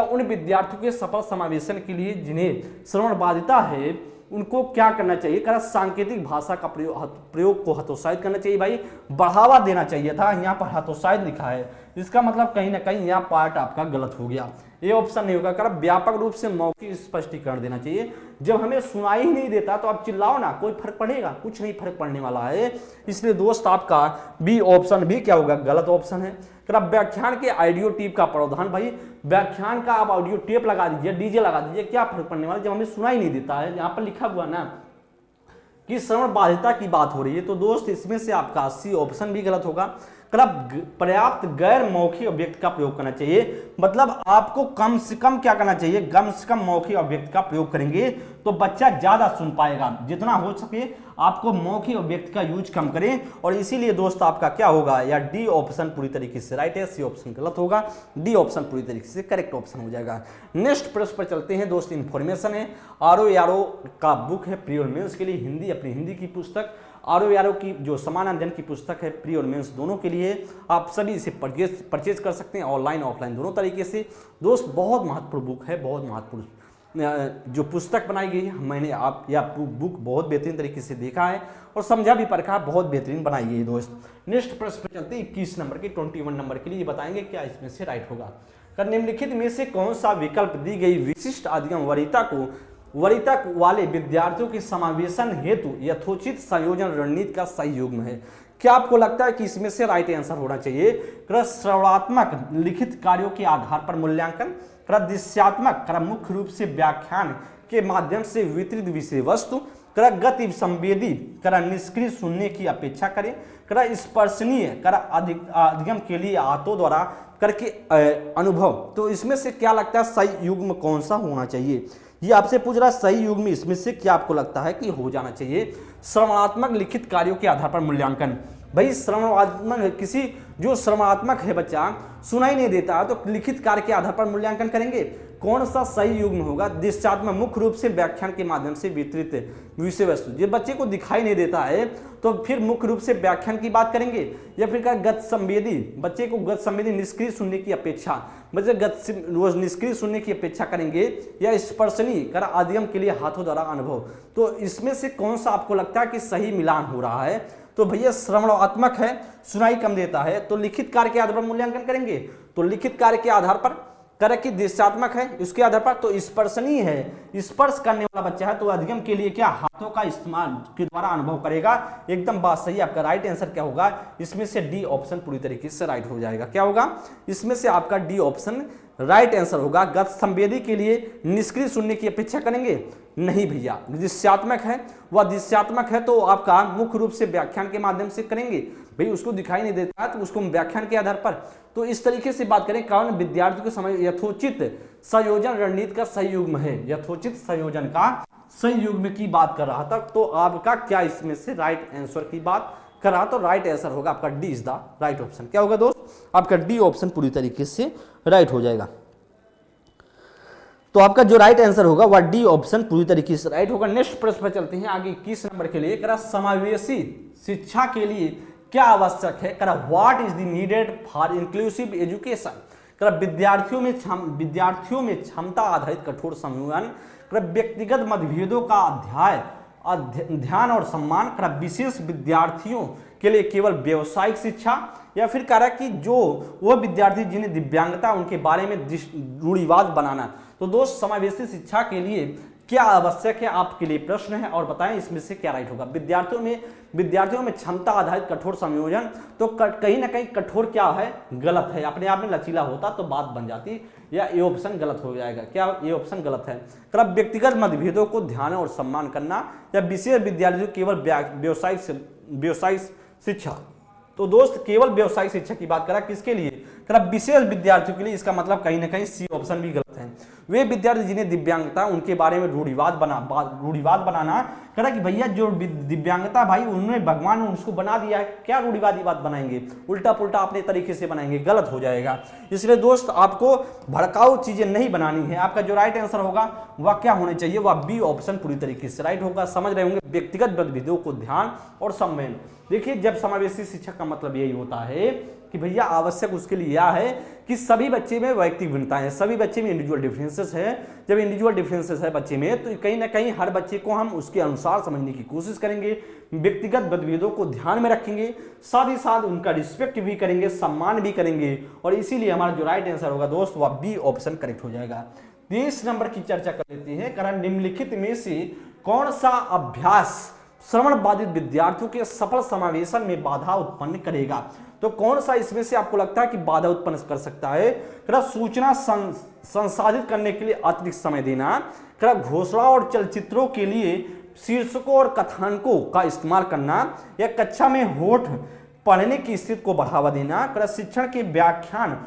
उन विद्यार्थियों के सफल समावेशन के लिए जिन्हें श्रवण बाधिता है उनको क्या करना चाहिए, कह सांकेतिक भाषा का प्रयोग को हतोत्साहित करना चाहिए। भाई बढ़ावा देना चाहिए था, यहाँ पर हतोत्साहित लिखा है, इसका मतलब कहीं ना कहीं यहाँ पार्ट आपका गलत हो गया। ये ऑप्शन नहीं होगा। कह व्यापक रूप से मौखिक स्पष्टीकरण देना चाहिए। जब हमें सुनाई ही नहीं देता तो आप चिल्लाओ ना, कोई फर्क पड़ेगा? कुछ नहीं फर्क पड़ने वाला है। इसलिए दोस्त आपका बी ऑप्शन भी क्या होगा, गलत ऑप्शन है। व्याख्यान के ऑडियो टेप का प्रावधान। भाई व्याख्यान का आप ऑडियो टेप लगा दीजिए, डीजे लगा दीजिए, क्या फर्क पड़ने वाला, जब हमें सुनाई नहीं देता है। यहाँ पर लिखा हुआ ना कि श्रवण बाधिता की बात हो रही है, तो दोस्त इसमें से आपका सी ऑप्शन भी गलत होगा। पर्याप्त गैर मौखिक अभिव्यक्ति का प्रयोग करना चाहिए, मतलब आपको कम से कम क्या करना चाहिए, कम से कम मौखिक अभिव्यक्ति का प्रयोग करेंगे तो बच्चा ज्यादा सुन पाएगा। जितना हो सके आपको मौखिक अभिव्यक्ति का यूज कम करें। और इसीलिए दोस्त आपका क्या होगा, या डी ऑप्शन पूरी तरीके से राइट है, सी ऑप्शन गलत होगा, डी ऑप्शन पूरी तरीके से करेक्ट ऑप्शन हो जाएगा। नेक्स्ट प्रश्न पर चलते हैं दोस्त। इन्फॉर्मेशन है, आरो यारो का बुक है प्री और मेंस के लिए, हिंदी अपनी हिंदी की पुस्तक, आरो यारो की जो समानांजन की पुस्तक है प्री और मेंस दोनों के लिए, आप सभी इसे परचेज कर सकते हैं ऑनलाइन ऑफलाइन दोनों तरीके से। दोस्त बहुत महत्वपूर्ण बुक है, बहुत महत्वपूर्ण जो पुस्तक बनाई गई है, मैंने आप या बुक बहुत बेहतरीन तरीके से देखा है और समझा भी परखा, बहुत बेहतरीन बनाई गई है दोस्त। नेक्स्ट प्रश्न पर चलते हैं 21 नंबर की 21 नंबर के लिए बताएंगे क्या इसमें से राइट होगा। निम्नलिखित में से कौन सा विकल्प दी गई विशिष्ट अधिगम वरीयता वाले विद्यार्थियों के समावेशन हेतु यथोचित संयोजन रणनीति का सही युग्म है। क्या आपको लगता है कि इसमें से राइट आंसर होना चाहिए? श्रवणात्मक लिखित कार्यों के आधार पर मूल्यांकन, दृश्यात्मक मुख्य रूप से व्याख्यान के माध्यम से वितरित विषय वस्तु, गति संवेदी निष्क्रिय सुनने की अपेक्षा करें, स्पर्शनीय अधिगम के लिए हाथों द्वारा करके अनुभव। तो इसमें से क्या लगता है सही युग्म कौन सा होना चाहिए? ये आपसे पूछ रहा है सही युग्म इसमें से क्या आपको लगता है कि हो जाना चाहिए? श्रवणात्मक लिखित कार्यों के आधार पर मूल्यांकन। भाई श्रवणात्मक किसी जो श्रवणात्मक है बच्चा सुनाई नहीं देता तो लिखित कार्य के आधार पर मूल्यांकन करेंगे। कौन सा सही युग्म होगा? दृश्यात्मक मुख्य रूप से व्याख्यान के माध्यम से वितरित विषय वस्तु। जब बच्चे को दिखाई नहीं देता है तो फिर मुख्य रूप से व्याख्यान की बात करेंगे, या फिर गत संवेदी, बच्चे को गत संवेदी निष्क्रिय सुनने की अपेक्षा, बच्चे निष्क्रिय सुनने की अपेक्षा करेंगे, या स्पर्शनीय अधिगम के लिए हाथों द्वारा अनुभव। तो इसमें से कौन सा आपको लगता है कि सही मिलान हो रहा है? तो भैया श्रवणात्मक है, सुनाई कम देता है, तो लिखित कार्य के आधार पर मूल्यांकन करेंगे। तो लिखित कार्य के आधार पर करे कि दृश्यात्मक है, इसके आधार पर तो स्पर्शनीय है, स्पर्श करने वाला बच्चा है तो अधिगम के लिए क्या हाथों का इस्तेमाल के द्वारा अनुभव करेगा। एकदम बात सही है। आपका राइट आंसर क्या होगा? इसमें से डी ऑप्शन पूरी तरीके से राइट हो जाएगा। क्या होगा? इसमें से आपका डी ऑप्शन राइट आंसर होगा। गत संवेदी के लिए निष्क्रिय सुनने की अपेक्षा करेंगे? नहीं भैया, दृश्यात्मक है, वह दृश्यात्मक है तो आपका मुख्य रूप से व्याख्यान के माध्यम से करेंगे। भाई उसको दिखाई नहीं देता है तो उसको व्याख्यान के आधार पर, तो इस तरीके से बात करें कारण विद्यार्थियों के समय यथोचित संयोजन रणनीति का सही युग्म है, यथोचित संयोजन का सही युग्म की बात कर रहा था। तो आपका क्या इसमें से राइट आंसर की बात कर रहा, तो राइट आंसर होगा आपका D is the right option. क्या होगा दोस्त, आपका डी ऑप्शन पूरी तरीके से राइट हो जाएगा। तो आपका जो राइट आंसर होगा वह डी ऑप्शन पूरी तरीके से राइट होगा। नेक्स्ट प्रश्न पर चलते हैं आगे 21 नंबर के लिए। करा समावेशी शिक्षा के लिए क्या आवश्यक है, करा what is the needed for inclusive education, करा विद्यार्थियों में क्षमता आधारित कठोर संयोजन, करा व्यक्तिगत मतभेदों का ध्यान और सम्मान, करा विशेष विद्यार्थियों के लिए केवल व्यावसायिक शिक्षा, या फिर करा कि जो वो विद्यार्थी जिन्हें दिव्यांगता उनके बारे में रूढ़िवाद बनाना। तो दोस्त समावेशी शिक्षा के लिए क्या आवश्यक है आपके लिए प्रश्न है, और बताएं इसमें से क्या राइट होगा। विद्यार्थियों में क्षमता आधारित कठोर संयोजन, तो कहीं ना कहीं कठोर क्या है, गलत है, अपने आप में लचीला होता तो बात बन जाती, या ये ऑप्शन गलत हो जाएगा। क्या ये ऑप्शन गलत है। कब व्यक्तिगत मतभेदों को ध्यान और सम्मान करना, या विशेष विद्यार्थियों केवल व्यावसायिक शिक्षा। तो दोस्त केवल व्यावसायिक शिक्षा की बात करा किसके लिए, करा विशेष विद्यार्थियों के लिए, इसका मतलब कहीं ना कहीं सी ऑप्शन भी गलत है। वे विद्यार्थी जिन्हें दिव्यांगता उनके बारे में रूढ़िवाद बनाना, करा कि भैया जो दिव्यांगता भाई उन्होंने भगवान ने उसको बना दिया है, क्या रूढ़िवादी बात बनाएंगे, उल्टा पुल्टा अपने तरीके से बनाएंगे, गलत हो जाएगा। इसलिए दोस्त आपको भड़काऊ चीजें नहीं बनानी है। आपका जो राइट आंसर होगा वह क्या होना चाहिए, वह बी ऑप्शन पूरी तरीके से राइट होगा। समझ रहे होंगे, व्यक्तिगत गतिविधियों को ध्यान और सम्मान। देखिए जब समावेशी शिक्षा का मतलब यही होता है कि भैया आवश्यक उसके लिए यह है कि सभी बच्चे में वैयक्तिक भिन्नताएं हैं, सभी बच्चे में इंडिविजुअल डिफरेंसेस है। जब इंडिविजुअल डिफरेंसेस है बच्चे में, तो कहीं ना कहीं हर बच्चे को हम उसके अनुसार समझने की कोशिश करेंगे, व्यक्तिगत गतिविधियों को ध्यान में रखेंगे, साथ ही साथ उनका रिस्पेक्ट भी करेंगे, सम्मान भी करेंगे, और इसीलिए हमारा जो राइट आंसर होगा दोस्त वह बी ऑप्शन करेक्ट हो जाएगा। 23 नंबर की चर्चा कर लेते हैं। कारण निम्नलिखित में से कौन सा अभ्यास श्रवण बाधित विद्यार्थियों के सफल समावेशन में बाधा उत्पन्न करेगा। तो कौन सा इसमें से आपको लगता है कि बाधा उत्पन्न कर सकता है। सूचना संसाधित करने के लिए अतिरिक्त समय देना, घोषणा और चलचित्रों के लिए शीर्षकों और कथानकों का इस्तेमाल करना, या कक्षा में होठ पढ़ने की स्थिति को बढ़ावा देना, प्रशिक्षण के व्याख्यान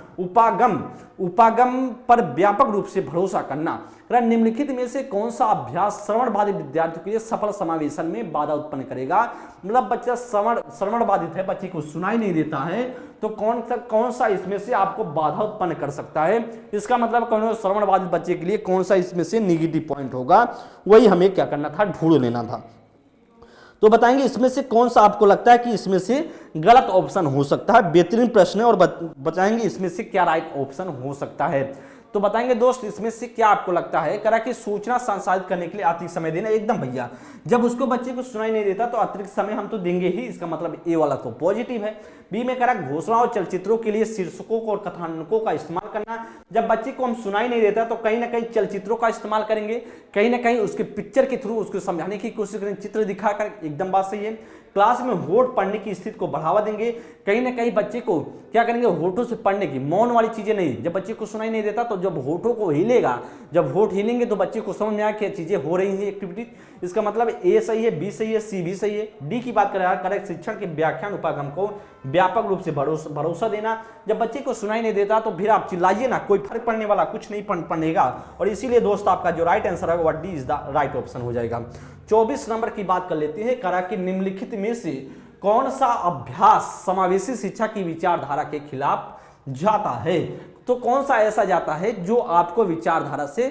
उपागम पर व्यापक रूप से भरोसा करना। निम्नलिखित में से कौन सा अभ्यास श्रवण बाधित विद्यार्थियों के लिए सफल समावेशन में बाधा उत्पन्न करेगा। मतलब बच्चा श्रवण बाधित है, बच्चे को सुनाई नहीं देता है, तो कौन सा इसमें से आपको बाधा उत्पन्न कर सकता है। इसका मतलब कौन श्रवण बाधित बच्चे के लिए कौन सा इसमें से निगेटिव पॉइंट होगा, वही हमें क्या करना था, ढूंढ लेना था। तो बताएंगे इसमें से कौन सा आपको लगता है कि इसमें से गलत ऑप्शन हो सकता है। बेहतरीन प्रश्न है, और बताएंगे इसमें से क्या राइट ऑप्शन हो सकता है। तो बताएंगे दोस्त इसमें से क्या आपको लगता है। करा कि सूचना संसाधित करने के लिए अतिरिक्त समय देना, एकदम भैया जब उसको बच्चे को सुनाई नहीं देता तो अतिरिक्त समय हम तो देंगे ही, इसका मतलब ए वाला तो पॉजिटिव है। बी में करा घोषणा और चलचित्रों के लिए शीर्षकों और कथानकों का इस्तेमाल करना, जब बच्चे को हम सुनाई नहीं देता तो कहीं ना कहीं चलचित्रों का इस्तेमाल करेंगे, कहीं ना कहीं उसके पिक्चर के थ्रू उसको समझाने की कोशिश करेंगे, चित्र दिखाकर, एकदम बात सही है। क्लास में होठ पढ़ने की स्थिति को बढ़ावा देंगे, कहीं ना कहीं बच्चे को क्या करेंगे, होठों से पढ़ने की, मौन वाली चीजें नहीं। जब बच्चे को सुनाई नहीं देता तो जब होठों को हिलेगा, जब होठ हिलेंगे तो बच्चे को समझ में आया क्या चीजें हो रही हैं, एक्टिविटी। इसका मतलब ए सही है, बी सही है, सी भी सही है। डी की बात करें, करेक्ट शिक्षण के व्याख्यान उपागम को व्यापक रूप से भरोसा देना। जब बच्चे को सुनाई नहीं देता तो फिर आप चिल्लाइए ना, कोई फर्क पड़ने वाला कुछ नहीं पड़ेगा। और इसीलिए दोस्त आपका जो राइट आंसर है वह D is the right option हो जाएगा। 24 नंबर की बात कर लेते हैं। करा कि निम्नलिखित में से कौन सा अभ्यास समावेशी शिक्षा की विचारधारा के खिलाफ जाता है। तो कौन सा ऐसा जाता है जो आपको विचारधारा से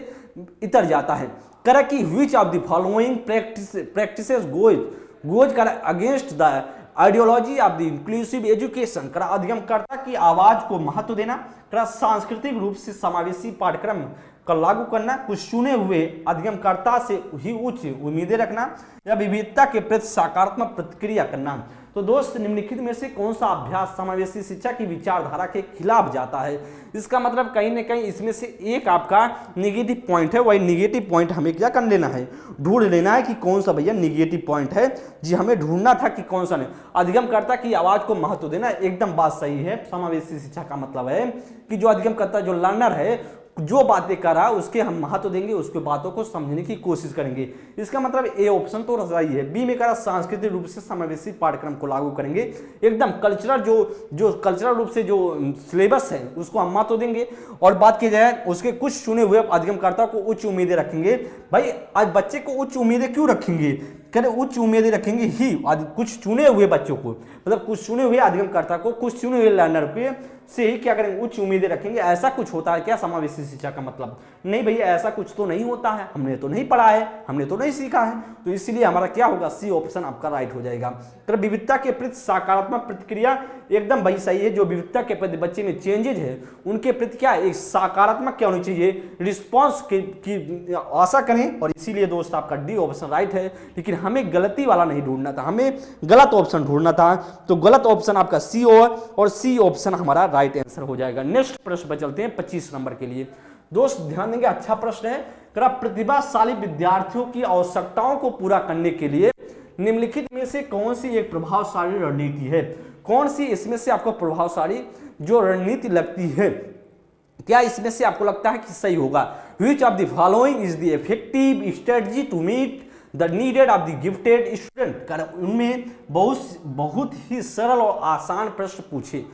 इतर जाता है। करा कि which of the following practices goes करा against the ideology of the inclusive education. करा अधिगमकर्ता की आवाज को महत्व देना, करा सांस्कृतिक रूप से समावेशी पाठ्यक्रम का लागू करना, कुछ चुने हुए अधिगमकर्ता से ही उच्च उम्मीदें रखना, या विविधता के प्रति सकारात्मक प्रतिक्रिया करना। तो दोस्त निम्नलिखित में से कौन सा अभ्यास समावेशी शिक्षा की विचारधारा के खिलाफ जाता है। इसका मतलब कहीं ना कहीं इसमें से एक आपका निगेटिव पॉइंट है, वही निगेटिव पॉइंट हमें क्या कर लेना है, ढूंढ लेना है कि कौन सा भैया निगेटिव पॉइंट है। जी हमें ढूंढना था कि कौन सा नहीं। अधिगमकर्ता की आवाज को महत्व देना, एकदम बात सही है। समावेशी शिक्षा का मतलब है कि जो अधिगमकर्ता, जो लर्नर है, जो बातें कर रहा है उसके हम महत्व देंगे, उसके बातों को समझने की कोशिश करेंगे। इसका मतलब ए ऑप्शन तो सही है। बी में कह रहा सांस्कृतिक रूप से समावेशी पाठ्यक्रम को लागू करेंगे, एकदम कल्चरल जो कल्चरल रूप से जो सिलेबस है उसको हम महत्व देंगे। और बात की जाए उसके कुछ चुने हुए अधिगमकर्ता को उच्च उम्मीदें रखेंगे। भाई आज बच्चे को उच्च उम्मीदें क्यों रखेंगे, कह रहे उच्च उम्मीदें रखेंगे ही कुछ चुने हुए बच्चों को, मतलब कुछ चुने हुए अधिगमकर्ता को, कुछ चुने हुए लर्नर पे से ही क्या करेंगे, उच्च उम्मीदें रखेंगे। ऐसा कुछ होता है क्या समावेशी शिक्षा का मतलब? नहीं भैया, ऐसा कुछ तो नहीं होता है, हमने तो नहीं पढ़ा है, हमने तो नहीं सीखा है। तो इसीलिए हमारा क्या होगा, सी ऑप्शन आपका राइट हो जाएगा। तो विविधता के प्रति सकारात्मक प्रतिक्रिया एकदम भाई सही है। जो विविधता के प्रति बच्चे में चेंजेज है उनके प्रति क्या एक सकारात्मक क्या होनी चाहिए, रिस्पॉन्स की आशा करें। और इसीलिए दोस्त आपका डी ऑप्शन राइट है। लेकिन हमें गलती वाला नहीं ढूंढना था, हमें गलत ऑप्शन ढूंढना था। तो गलत ऑप्शन आपका सी और सी ऑप्शन हमारा राइट आंसर हो जाएगा। नेक्स्ट प्रश्न पर चलते हैं 25 नंबर के लिए। दोस्त ध्यान देंगे, अच्छा प्रश्न है। प्रतिभाशाली विद्यार्थियों की आवश्यकताओं को पूरा करने के लिए निम्नलिखित में से कौन सी एक प्रभावशाली रणनीति है? कौन सी इसमें से आपको प्रभावशाली जो रणनीति लगती है, क्या इसमें से आपको लगता है कि सही होगा? Which of the following is the effective strategy to meet the needed of the gifted student? उनमें बहुत ही सरल और आसान प्रश्न पूछे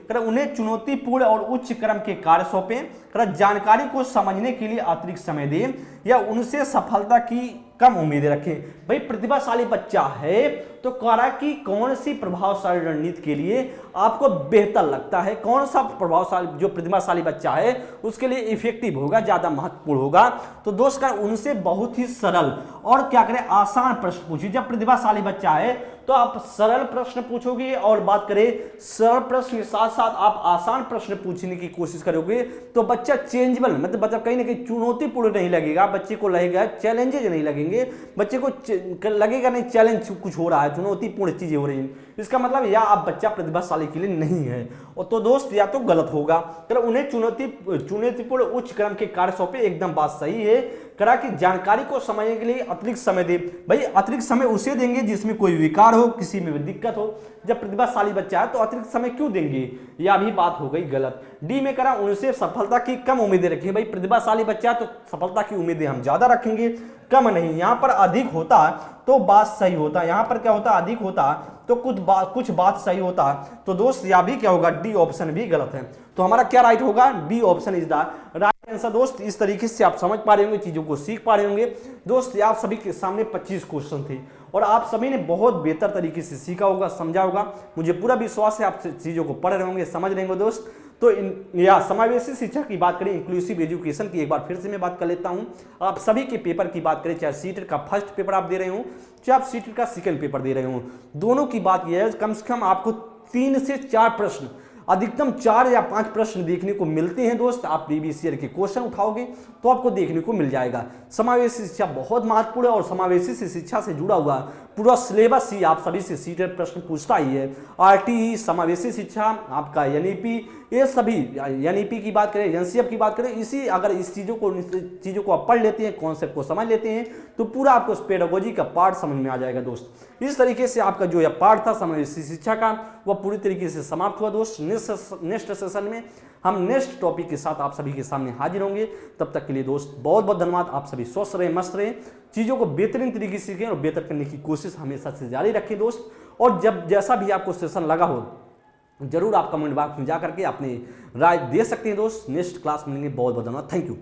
कर उन्हें चुनौतीपूर्ण और उच्च क्रम के कार्य सौंपे, कर जानकारी को समझने के लिए अतिरिक्त समय दें, या उनसे सफलता की कम उम्मीदें रखें। भाई प्रतिभाशाली बच्चा है तो कह रहा है कि कौन सी प्रभावशाली रणनीति के लिए आपको बेहतर लगता है, कौन सा प्रभावशाली जो प्रतिभाशाली बच्चा है उसके लिए इफेक्टिव होगा, ज्यादा महत्वपूर्ण होगा। तो दोस्त का उनसे बहुत ही सरल और क्या करें आसान प्रश्न पूछिए। जब प्रतिभाशाली बच्चा है तो आप सरल प्रश्न पूछोगे, और बात करें सरल प्रश्न के साथ साथ आप आसान प्रश्न पूछने की कोशिश करोगे तो बच्चा चेंजेबल, मतलब कहीं ना कहीं चुनौतीपूर्ण नहीं लगेगा, बच्चे को लगेगा चैलेंजेज नहीं लगेंगे, बच्चे को लगेगा नहीं चैलेंज कुछ हो रहा है, चुनौतीपूर्ण चीजें हो रही हैं। इसका मतलब या आप बच्चा प्रतिभाशाली के लिए नहीं है, और तो दोस्त या तो गलत होगा। उन्हें चुनौतीपूर्ण उच्च क्रम के कार्य सौंपे, एकदम बात सही है। करा कि जानकारी को समझने के लिए अतिरिक्त समय दे। भाई अतिरिक्त समय उसे देंगे जिसमें कोई विकार हो, किसी में भी दिक्कत हो। जब प्रतिभाशाली बच्चा है तो अतिरिक्त समय क्यों देंगे, यह भी बात हो गई गलत। डी में करा उनसे सफलता की कम उम्मीदें रखें। भाई प्रतिभाशाली बच्चा है तो सफलता की उम्मीदें हम ज्यादा रखेंगे, कम नहीं। यहां पर अधिक होता तो बात सही होता, यहां पर क्या होता अधिक होता तो कुछ बात सही होता। तो दोस्त यह भी क्या होगा, डी ऑप्शन भी गलत है। तो हमारा क्या राइट होगा, D option is the right answer. दोस्त इस तरीके से आप समझ पा रहे होंगे, चीजों को सीख पा रहे होंगे। दोस्त आप सभी के सामने 25 क्वेश्चन थे और आप सभी ने बहुत बेहतर तरीके से सीखा होगा, समझा होगा। मुझे पूरा विश्वास है आप चीजों को पढ़ रहे होंगे, समझ रहे होंगे दोस्त। तो या समावेशी शिक्षा की बात करें, इंक्लूसिव एजुकेशन की एक बार फिर से मैं बात कर लेता हूं। आप सभी के पेपर की बात करें, चाहे सीटेट का फर्स्ट पेपर आप दे रहे हो, चाहे आप सीटेट का सेकंड पेपर दे रहे हो, दोनों की बात यह है कम से कम आपको 3 से 4 प्रश्न, अधिकतम 4 या 5 प्रश्न देखने को मिलते हैं। दोस्त आप प्रीवियस ईयर के क्वेश्चन उठाओगे तो आपको देखने को मिल जाएगा। समावेशी शिक्षा बहुत महत्वपूर्ण है और समावेशी शिक्षा से जुड़ा हुआ पूरा सिलेबस ही आप सभी से सीटेट प्रश्न पूछता ही है। आरटीई, समावेशी शिक्षा, आपका एनईपी, ये सभी एनईपी की बात करें, एनसीएफ की बात करें, इसी अगर इस चीज़ों को आप पढ़ लेते हैं, कॉन्सेप्ट को समझ लेते हैं तो पूरा आपको पेडागोजी का पार्ट समझ में आ जाएगा दोस्त। इस तरीके से आपका जो यह पार्ट था समावेशी शिक्षा का वह पूरी तरीके से समाप्त हुआ दोस्त। नेक्स्ट सेशन में हम नेक्स्ट टॉपिक के साथ आप सभी के सामने हाजिर होंगे। तब तक के लिए दोस्त बहुत बहुत धन्यवाद। आप सभी स्वस्थ रहे, मस्त रहे, चीज़ों को बेहतरीन तरीके से सीखें और बेहतर करने की कोशिश हमेशा से जारी रखें दोस्त। और जब जैसा भी आपको सेशन लगा हो जरूर आप कमेंट बॉक्स में जा करके अपनी राय दे सकते हैं दोस्त। नेक्स्ट क्लास मिलेंगे, बहुत बहुत धन्यवाद, थैंक यू।